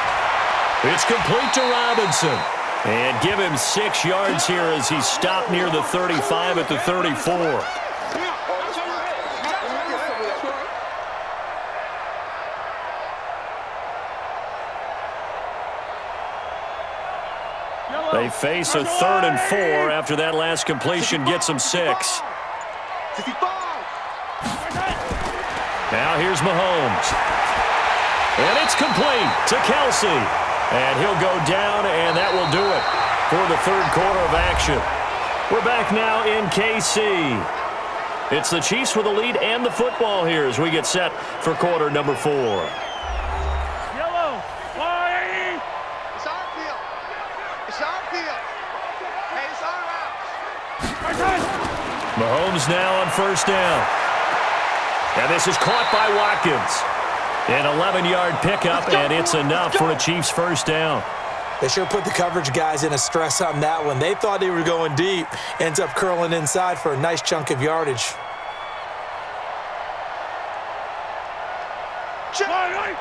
It's complete to Robinson. And give him 6 yards here as he's stopped near the 35 at the 34. They face a 3rd and 4 after that last completion gets them 6. Now here's Mahomes. And it's complete to Kelsey. And he'll go down, and that will do it for the 3rd quarter of action. We're back now in KC. It's the Chiefs with the lead and the football here as we get set for quarter number 4. Mahomes now on 1st down. And this is caught by Watkins. An 11-yard pickup, and it's enough for a Chiefs 1st down.
They sure put the coverage guys in a stress on that one. They thought they were going deep. Ends up curling inside for a nice chunk of yardage.
You're not ready.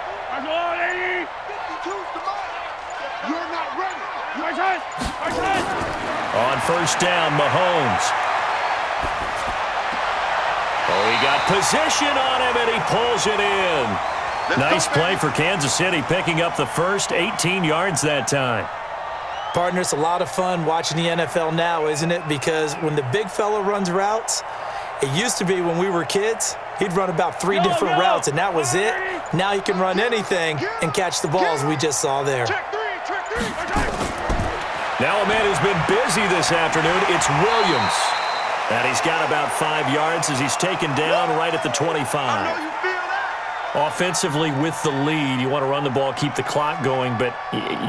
On 1st down, Mahomes. Oh, he got position on him, and he pulls it in. Nice play for Kansas City, picking up the first 18 yards that time.
Partner, it's a lot of fun watching the NFL now, isn't it? Because when the big fella runs routes, it used to be when we were kids, he'd run about 3 different routes, and that was it. Now he can run anything and catch the balls we just saw there.
Now a man who's been busy this afternoon, it's Williams. And he's got about 5 yards as he's taken down right at the 25. Offensively with the lead, you want to run the ball, keep the clock going, but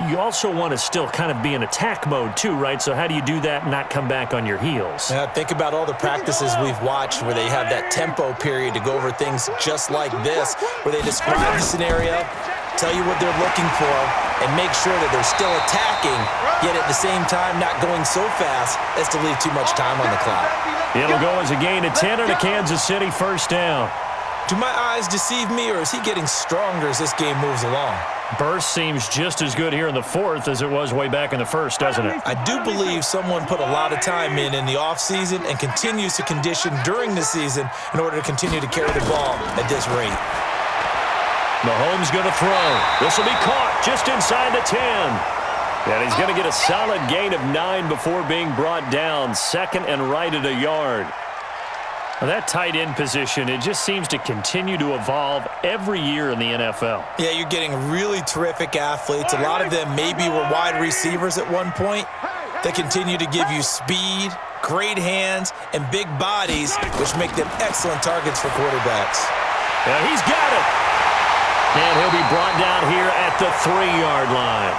you also want to still kind of be in attack mode too, right? So how do you do that and not come back on your heels?
Yeah, think about all the practices we've watched where they have that tempo period to go over things just like this, where they describe the scenario, tell you what they're looking for, and make sure that they're still attacking, yet at the same time not going so fast as to leave too much time on the clock.
It'll go as a gain of 10 and a Kansas City 1st down.
Do my eyes deceive me, or is he getting stronger as this game moves along?
Burst seems just as good here in the 4th as it was way back in the 1st, doesn't it?
I do believe someone put a lot of time in the offseason and continues to condition during the season in order to continue to carry the ball at this rate.
Mahomes going to throw. This will be caught just inside the 10. And he's going to get a solid gain of 9 before being brought down. 2nd and right at a yard. Well, that tight end position, it just seems to continue to evolve every year in the NFL.
Yeah, you're getting really terrific athletes. A lot of them maybe were wide receivers at one point. They continue to give you speed, great hands, and big bodies, which make them excellent targets for quarterbacks.
Yeah, he's got it. And he'll be brought down here at the 3-yard line.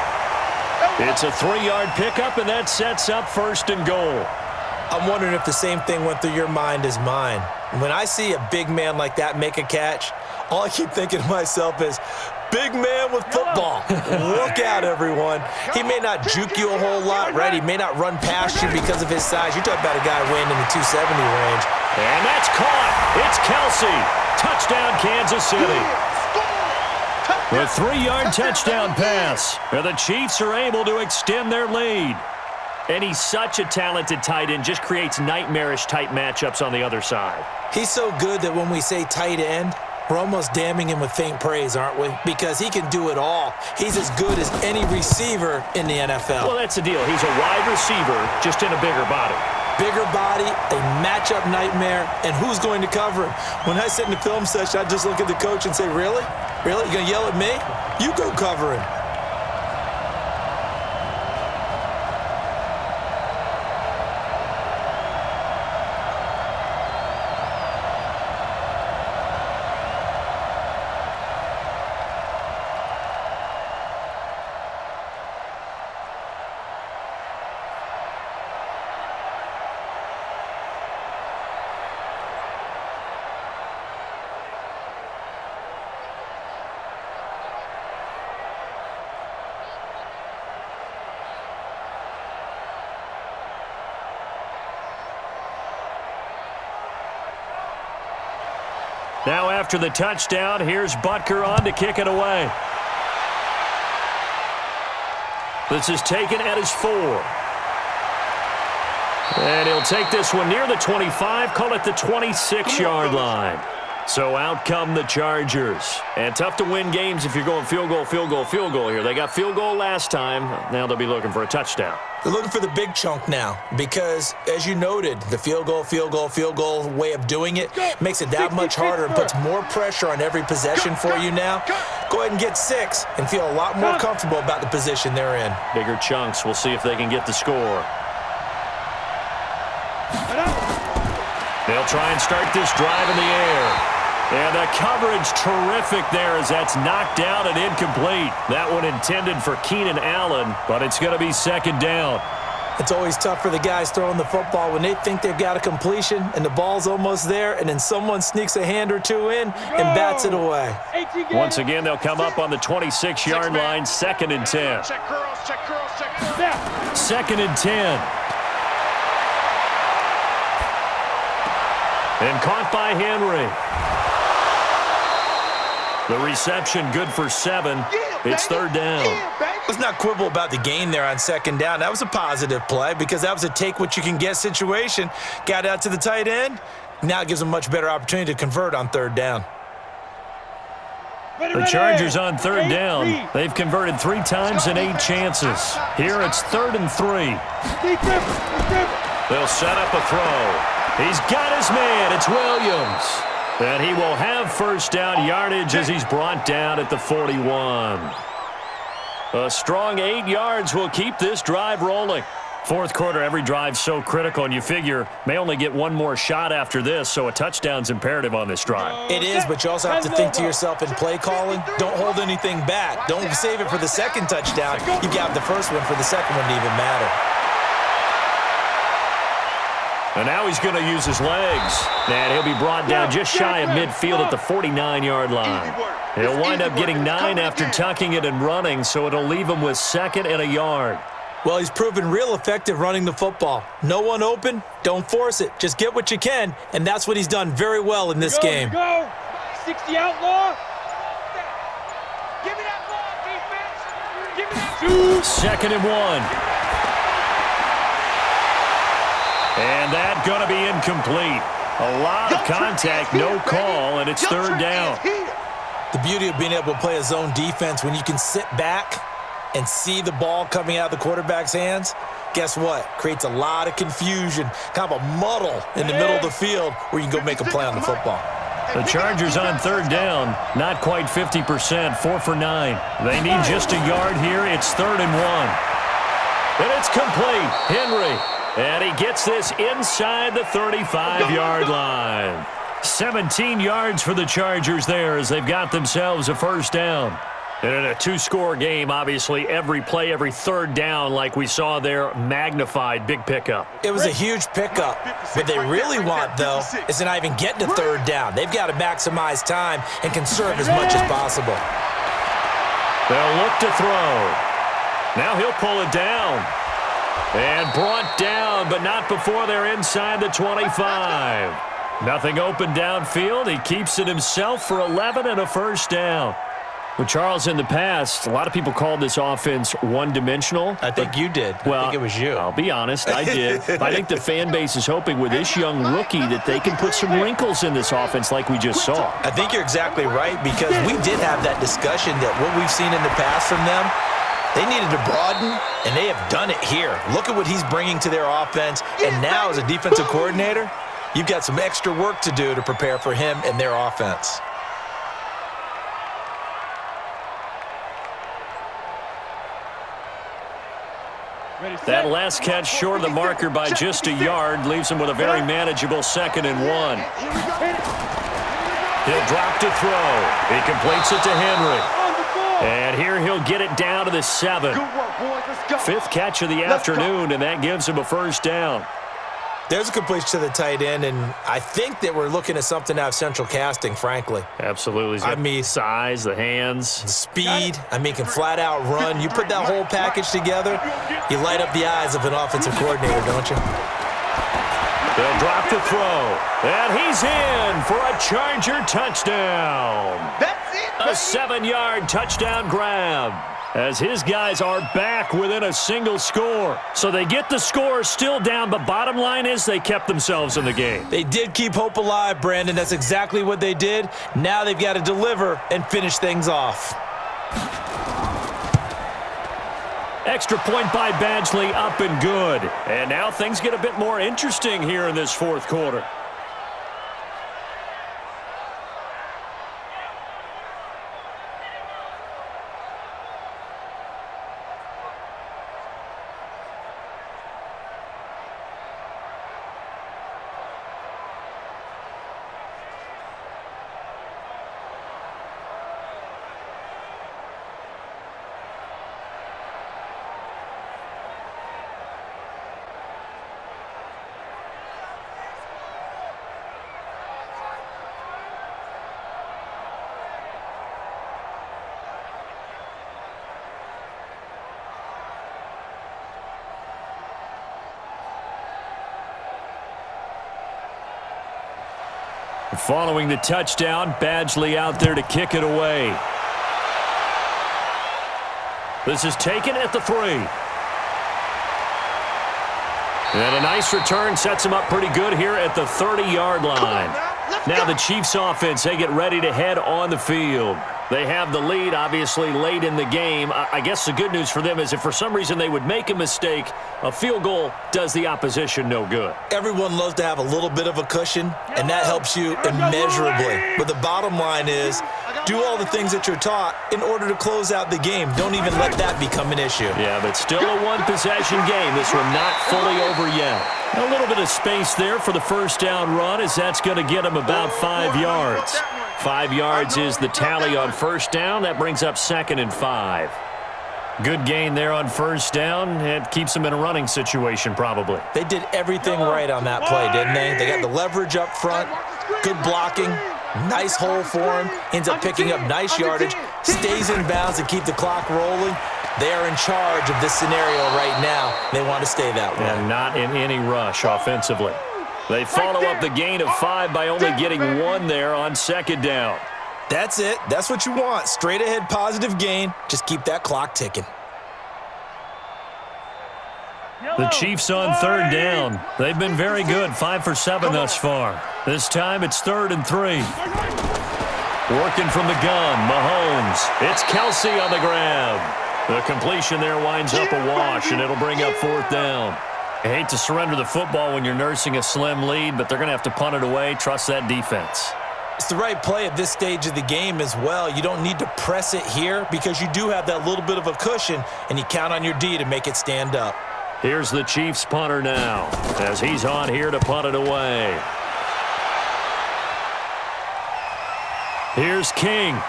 It's a 3-yard pickup, and that sets up 1st and goal.
I'm wondering if the same thing went through your mind as mine. When I see a big man like that make a catch, all I keep thinking to myself is, big man with football. Look out, everyone. He may not juke you a whole lot, right? He may not run past you because of his size. You're talking about a guy weighing in the 270 range.
And that's caught. It's Kelsey. Touchdown, Kansas City. A 3-yard touchdown pass. Where the Chiefs are able to extend their lead. And he's such a talented tight end, just creates nightmarish type matchups on the other side.
He's so good that when we say tight end, We're almost damning him with faint praise, aren't we? Because he can do it all. He's as good as any receiver in the NFL.
Well, that's the deal. He's a wide receiver, just in a bigger body.
Bigger body, a matchup nightmare, and who's going to cover him? When I sit in the film session, I just look at the coach and say, really? Really? You going to yell at me? You go cover him.
Now after the touchdown, here's Butker on to kick it away. This is taken at his 4. And he'll take this one near the 25, call it the 26-yard line. So out come the Chargers. And tough to win games if you're going field goal, field goal, field goal here. They got field goal last time. Now they'll be looking for a touchdown.
They're looking for the big chunk now because, as you noted, the field goal way of doing it makes it that much harder and puts more pressure on every possession for you now. Go ahead and get 6 and feel a lot more comfortable about the position they're in.
Bigger chunks. We'll see if they can get the score. They'll try and start this drive in the air. And the coverage terrific there as that's knocked down and incomplete. That one intended for Keenan Allen, but it's going to be second down.
It's always tough for the guys throwing the football when they think they've got a completion and the ball's almost there, and then someone sneaks a hand or two in and bats it away.
Once again, they'll come up on the 26-yard line, 2nd and 10.
Check curls, check curls, check curls.
2nd and 10. And caught by Henry. The reception good for 7. It's 3rd down.
Let's not quibble about the gain there on 2nd down. That was a positive play because that was a take-what-you-can-get situation. Got out to the tight end. Now it gives them a much better opportunity to convert on 3rd down.
The Chargers on 3rd down. They've converted 3 times in 8 chances. Here it's 3rd and 3. They'll set up a throw. He's got his man. It's Williams. And he will have 1st down yardage as he's brought down at the 41. A strong 8 yards will keep this drive rolling. 4th quarter, every drive's so critical, and you figure may only get one more shot after this, so a touchdown's imperative on this drive.
It is, but you also have to think to yourself in play calling, don't hold anything back. Don't save it for the 2nd touchdown. You got the first one for the 2nd one to even matter.
And now he's going to use his legs. And he'll be brought down just shy of midfield at the 49-yard line. He'll wind up getting 9 after tucking it and running, so it'll leave him with 2nd and a yard.
Well, he's proven real effective running the football. No one open, don't force it. Just get what you can, and that's what he's done very well in this game.
Go. 60 outlaw. Give me that ball, defense. Give me that
2nd and 1. And that's going to be incomplete. A lot of contact, no call, and it's 3rd down.
The beauty of being able to play a zone defense when you can sit back and see the ball coming out of the quarterback's hands, guess what? Creates a lot of confusion, kind of a muddle in the middle of the field where you can go make a play on the football.
The Chargers on 3rd down, not quite 50%, 4 for 9. They need just a yard here. It's 3rd and 1. And it's complete. Henry. And he gets this inside the 35-yard line. 17 yards for the Chargers there as they've got themselves a 1st down. And in a 2-score game, obviously, every play, every 3rd down, like we saw there, magnified, big pickup.
It was a huge pickup. What they really want, though, is to not even get to 3rd down. They've got to maximize time and conserve as much as possible.
They'll look to throw. Now he'll pull it down. And brought down, but not before they're inside the 25. Nothing open downfield. He keeps it himself for 11 and a 1st down. Well, Charles, in the past, a lot of people called this offense one-dimensional.
I think you did.
Well,
I think it was you.
I'll be honest, I did. I think the fan base is hoping with this young rookie that they can put some wrinkles in this offense like we just saw.
I think you're exactly right, because we did have that discussion that what we've seen in the past from them, they needed to broaden, and they have done it here. Look at what he's bringing to their offense, and now as a defensive coordinator, you've got some extra work to do to prepare for him and their offense.
That last catch short of the marker by just a yard leaves him with a very manageable 2nd and 1. He'll drop to throw. He completes it to Henry. And here he'll get it down to the 7. 5th catch of the afternoon, and that gives him a first down.
There's a completion to the tight end, and I think that we're looking at something out of central casting, frankly.
Absolutely. He's got the size, the hands.
The speed. I mean, can flat out run. You put that whole package together, you light up the eyes of an offensive coordinator, don't you?
They'll drop to throw. And he's in for a Charger touchdown.
That's it, baby.
A 7-yard touchdown grab, as his guys are back within a single score. So they get the score still down, but bottom line is they kept themselves in the game.
They did keep hope alive, Brandon. That's exactly what they did. Now they've got to deliver and finish things off.
Extra point by Badgley, up and good. And now things get a bit more interesting here in this 4th quarter. Following the touchdown, Badgley out there to kick it away. This is taken at the 3. And a nice return sets him up pretty good here at the 30-yard line. Now the Chiefs offense, they get ready to head on the field. They have the lead, obviously, late in the game. I guess the good news for them is if for some reason they would make a mistake, a field goal does the opposition no good.
Everyone loves to have a little bit of a cushion, and that helps you immeasurably. But the bottom line is, do all the things that you're taught in order to close out the game. Don't even let that become an issue.
Yeah, but still a one-possession game. This one not fully over yet. A little bit of space there for the first down run, as that's going to get him about 5 yards. 5 yards is the tally on first down. That brings up 2nd and 5. Good gain there on first down. It keeps them in a running situation probably.
They did everything right on that play, didn't they? They got the leverage up front, good blocking, nice hole for him, ends up picking up nice yardage, stays in bounds and keep the clock rolling. They are in charge of this scenario right now. They want to stay that way.
And not in any rush offensively. They follow up the gain of 5 by only getting 1 there on 2nd down.
That's it. That's what you want. Straight ahead positive gain. Just keep that clock ticking.
The Chiefs on 3rd down. They've been very good, 5 for 7 thus far. This time it's 3rd and 3. Working from the gun, Mahomes. It's Kelsey on the grab. The completion there winds up a wash, and it'll bring up 4th down. I hate to surrender the football when you're nursing a slim lead, but they're going to have to punt it away. Trust that defense.
It's the right play at this stage of the game as well. You don't need to press it here because you do have that little bit of a cushion, and you count on your D to make it stand up.
Here's the Chiefs punter now, as he's on here to punt it away. Here's King.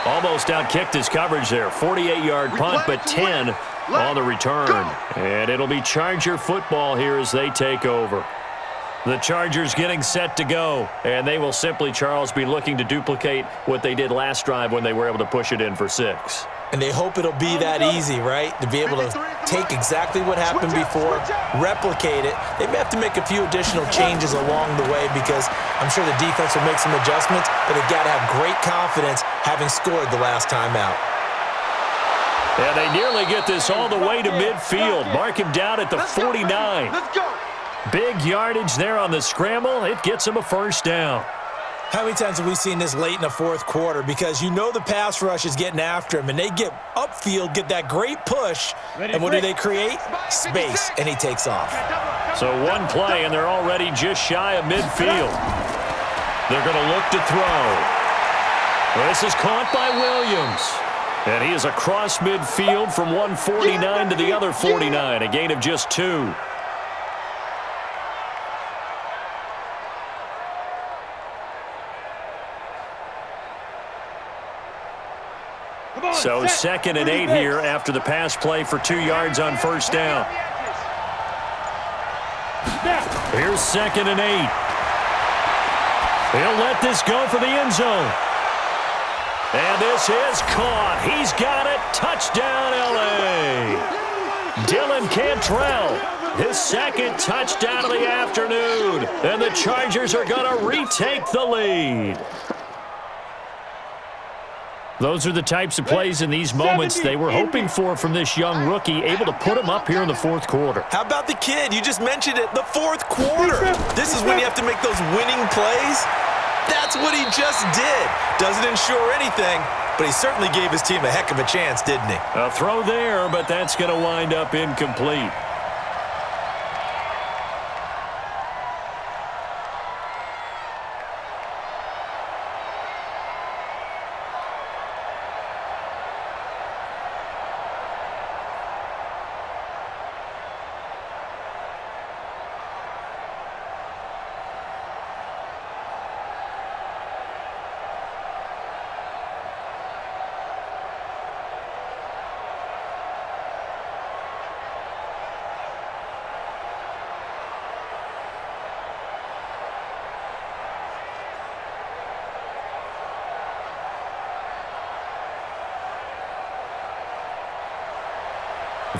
Almost outkicked his coverage there. 48-yard punt, but 10 on the return. And it'll be Charger football here as they take over. The Chargers getting set to go, and they will simply, Charles, be looking to duplicate what they did last drive when they were able to push it in for 6.
And they hope it'll be that easy, right? To be able to take exactly what happened before, replicate it. They may have to make a few additional changes along the way because I'm sure the defense will make some adjustments, but they've got to have great confidence having scored the last time out.
And they nearly get this all the way to midfield. Mark him down at the 49.
Let's go.
Big yardage there on the scramble. It gets him a first down.
How many times have we seen this late in the fourth quarter? Because you know the pass rush is getting after him, and they get upfield, get that great push, and what do they create? Space, and he takes off.
So one play, and they're already just shy of midfield. They're going to look to throw. This is caught by Williams. And he is across midfield from 149 to the other 49, a gain of just 2. So 2nd and 8 here after the pass play for 2 yards on first down. Here's 2nd and 8. He'll let this go for the end zone. And this is caught. He's got it. Touchdown, L.A. Dylan Cantrell, his 2nd touchdown of the afternoon. And the Chargers are going to retake the lead. Those are the types of plays in these moments they were hoping for from this young rookie, able to put him up here in the fourth quarter.
How about the kid? You just mentioned it, the fourth quarter. This is when you have to make those winning plays. That's what he just did. Doesn't ensure anything, but he certainly gave his team a heck of a chance, didn't he?
A throw there, but that's going to wind up incomplete.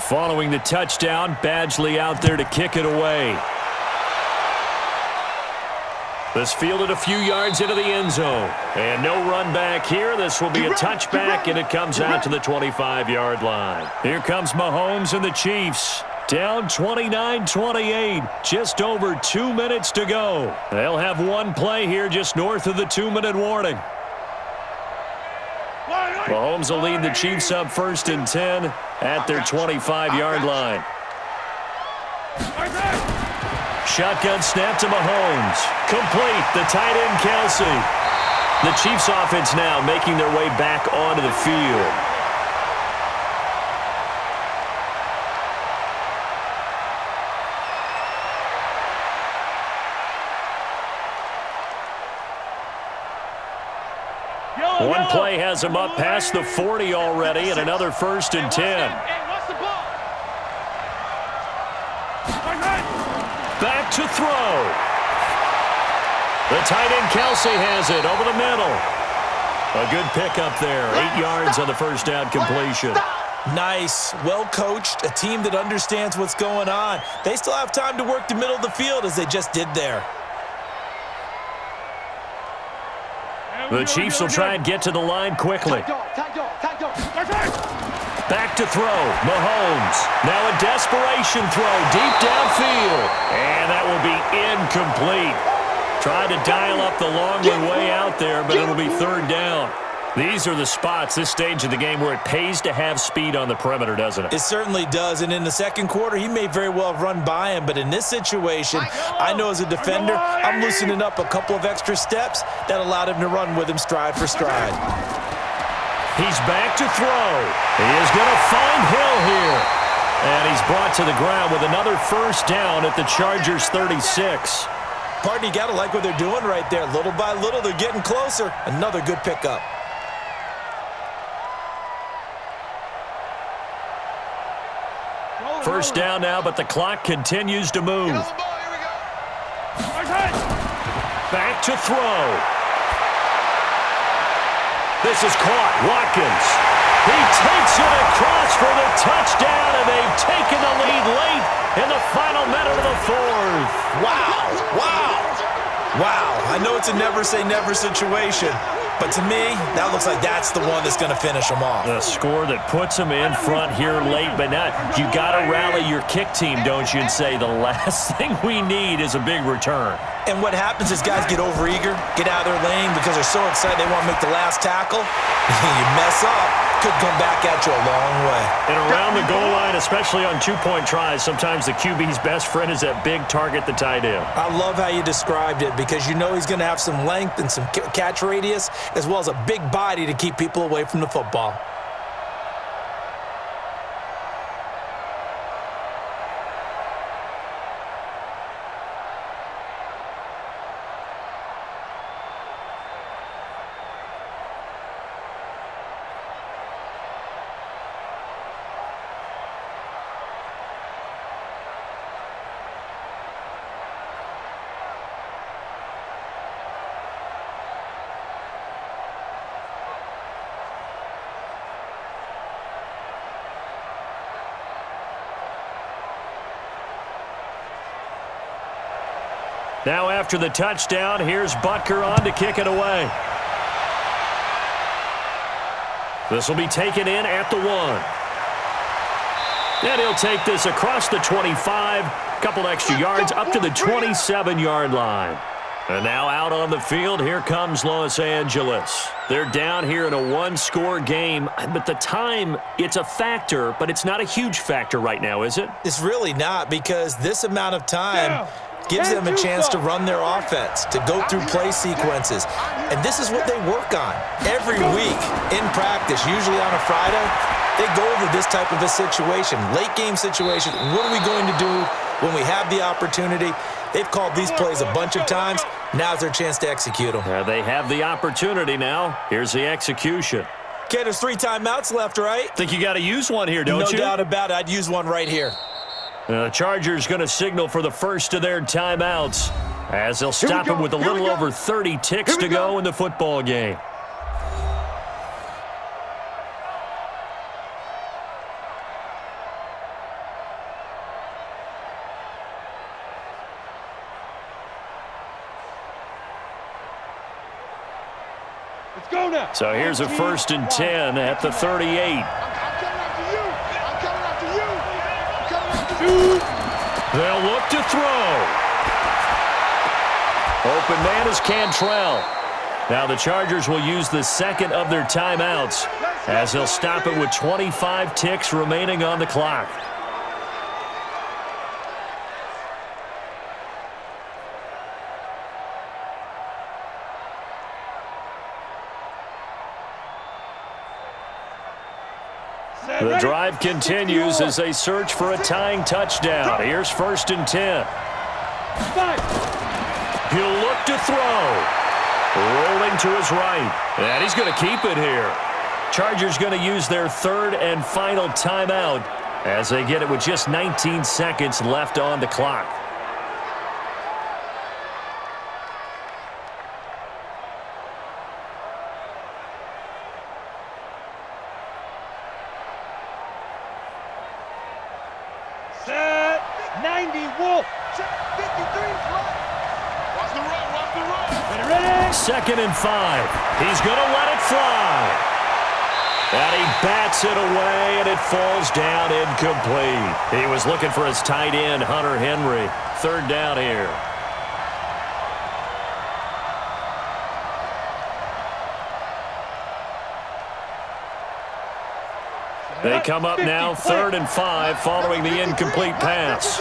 Following the touchdown, Badgley out there to kick it away. This fielded a few yards into the end zone. And no run back here. This will be a touchback, and it comes out to the 25-yard line. Here comes Mahomes and the Chiefs. Down 29-28. Just over 2 minutes to go. They'll have one play here just north of the 2-minute warning. Mahomes will lead the Chiefs up 1st and 10 at their 25-yard line. Shotgun snap to Mahomes. Complete. The tight end, Kelsey. The Chiefs offense now making their way back onto the field. One play has him up past the 40 already, and another 1st and 10. Back to throw. The tight end, Kelsey, has it over the middle. A good pickup there. 8 yards on the first down completion.
Nice, well-coached, a team that understands what's going on. They still have time to work the middle of the field as they just did there.
The Chiefs will try and get to the line quickly. Back to throw. Mahomes. Now a desperation throw deep downfield. And that will be incomplete. Tried to dial up the long way out there, but it'll be 3rd down. These are the spots, this stage of the game, where it pays to have speed on the perimeter, doesn't it?
It certainly does, and in the second quarter, he may very well have run by him, but in this situation, I know as a defender, I'm loosening up a couple of extra steps that allowed him to run with him stride for stride.
He's back to throw. He is going to find Hill here. And he's brought to the ground with another 1st down at the Chargers' 36.
Partner, you got to like what they're doing right there. Little by little, they're getting closer. Another good pickup.
First down now, but the clock continues to move. Back to throw. This is caught. Watkins. He takes it across for the touchdown, and they've taken the lead late in the final minute of the fourth.
Wow. Wow. I know it's a never-say-never situation, but to me, that looks like that's the one that's going to finish them off.
A score that puts them in front here late, but not. You got to rally your kick team, don't you, and say the last thing we need is a big return.
And what happens is guys get overeager, get out of their lane because they're so excited they want to make the last tackle. You mess up, could come back at you a long way.
And around the goal line, especially on two-point tries, sometimes the QB's best friend is that big target, the tight end.
I love how you described it because you know he's going to have some length and some catch radius as well as a big body to keep people away from the football.
Now after the touchdown, here's Butker on to kick it away. This will be taken in at the 1. And he'll take this across the 25, couple extra yards up to the 27-yard line. And now out on the field, here comes Los Angeles. They're down here in a one-score game, but the time, it's a factor, but it's not a huge factor right now, is it?
It's really not because this amount of time gives them a chance to run their offense, to go through play sequences. And this is what they work on every week in practice, usually on a Friday. They go over this type of a situation, late game situation. What are we going to do when we have the opportunity? They've called these plays a bunch of times. Now's their chance to execute them.
They have the opportunity now. Here's the execution.
Okay, there's 3 timeouts left, right?
Think you got to use one here, don't you?
No doubt about it. I'd use one right here.
The Chargers going to signal for the first of their timeouts as they'll stop him with a little over 30 ticks to go in the football game.
Let's go now.
So here's a 1st and 10 at the 38. They'll look to throw. Open man is Cantrell. Now the Chargers will use the second of their timeouts as they'll stop it with 25 ticks remaining on the clock. The drive continues as they search for a tying touchdown. Here's 1st and 10. He'll look to throw. Rolling to his right. And he's going to keep it here. Chargers going to use their 3rd and final timeout as they get it with just 19 seconds left on the clock.
Set 90 Wolf. Check 53 flat.
Watch the run, watch the run.
Ready?
2nd and 5. He's going to let it fly. And he bats it away, and it falls down incomplete. He was looking for his tight end, Hunter Henry. 3rd down here. They come up now 3rd and 5 following the incomplete pass.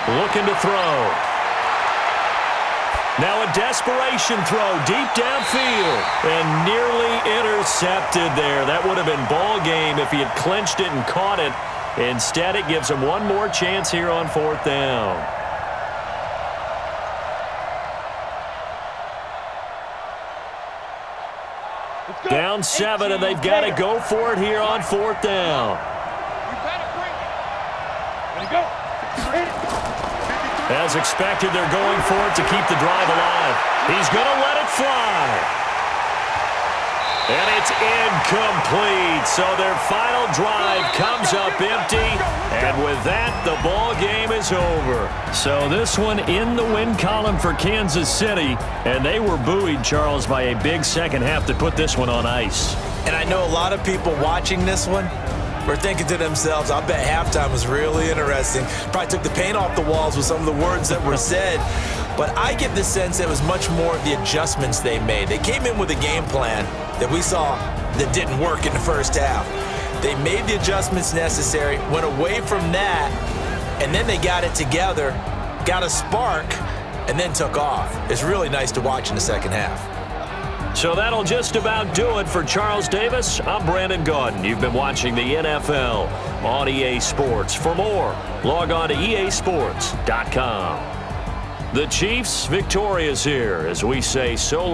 Looking to throw. Now a desperation throw deep downfield and nearly intercepted there. That would have been ball game if he had clinched it and caught it. Instead, it gives him one more chance here on 4th down. Down 7, and they've got to go for it here on 4th down.
Go. Hit it.
As expected, they're going for it to keep the drive alive. He's going to let it fly. And it's incomplete. So their final drive comes up empty. And with that, the ball game is over. So this one in the win column for Kansas City. And they were buoyed, Charles, by a big second half to put this one on ice.
And I know a lot of people watching this one were thinking to themselves, I bet halftime was really interesting. Probably took the paint off the walls with some of the words that were said. But I get the sense it was much more of the adjustments they made. They came in with a game plan that we saw that didn't work in the first half. They made the adjustments necessary, went away from that, and then they got it together, got a spark, and then took off. It's really nice to watch in the second half.
So that'll just about do it for Charles Davis. I'm Brandon Gaudin. You've been watching the NFL on EA Sports. For more, log on to easports.com. The Chiefs victorious here as we say so long.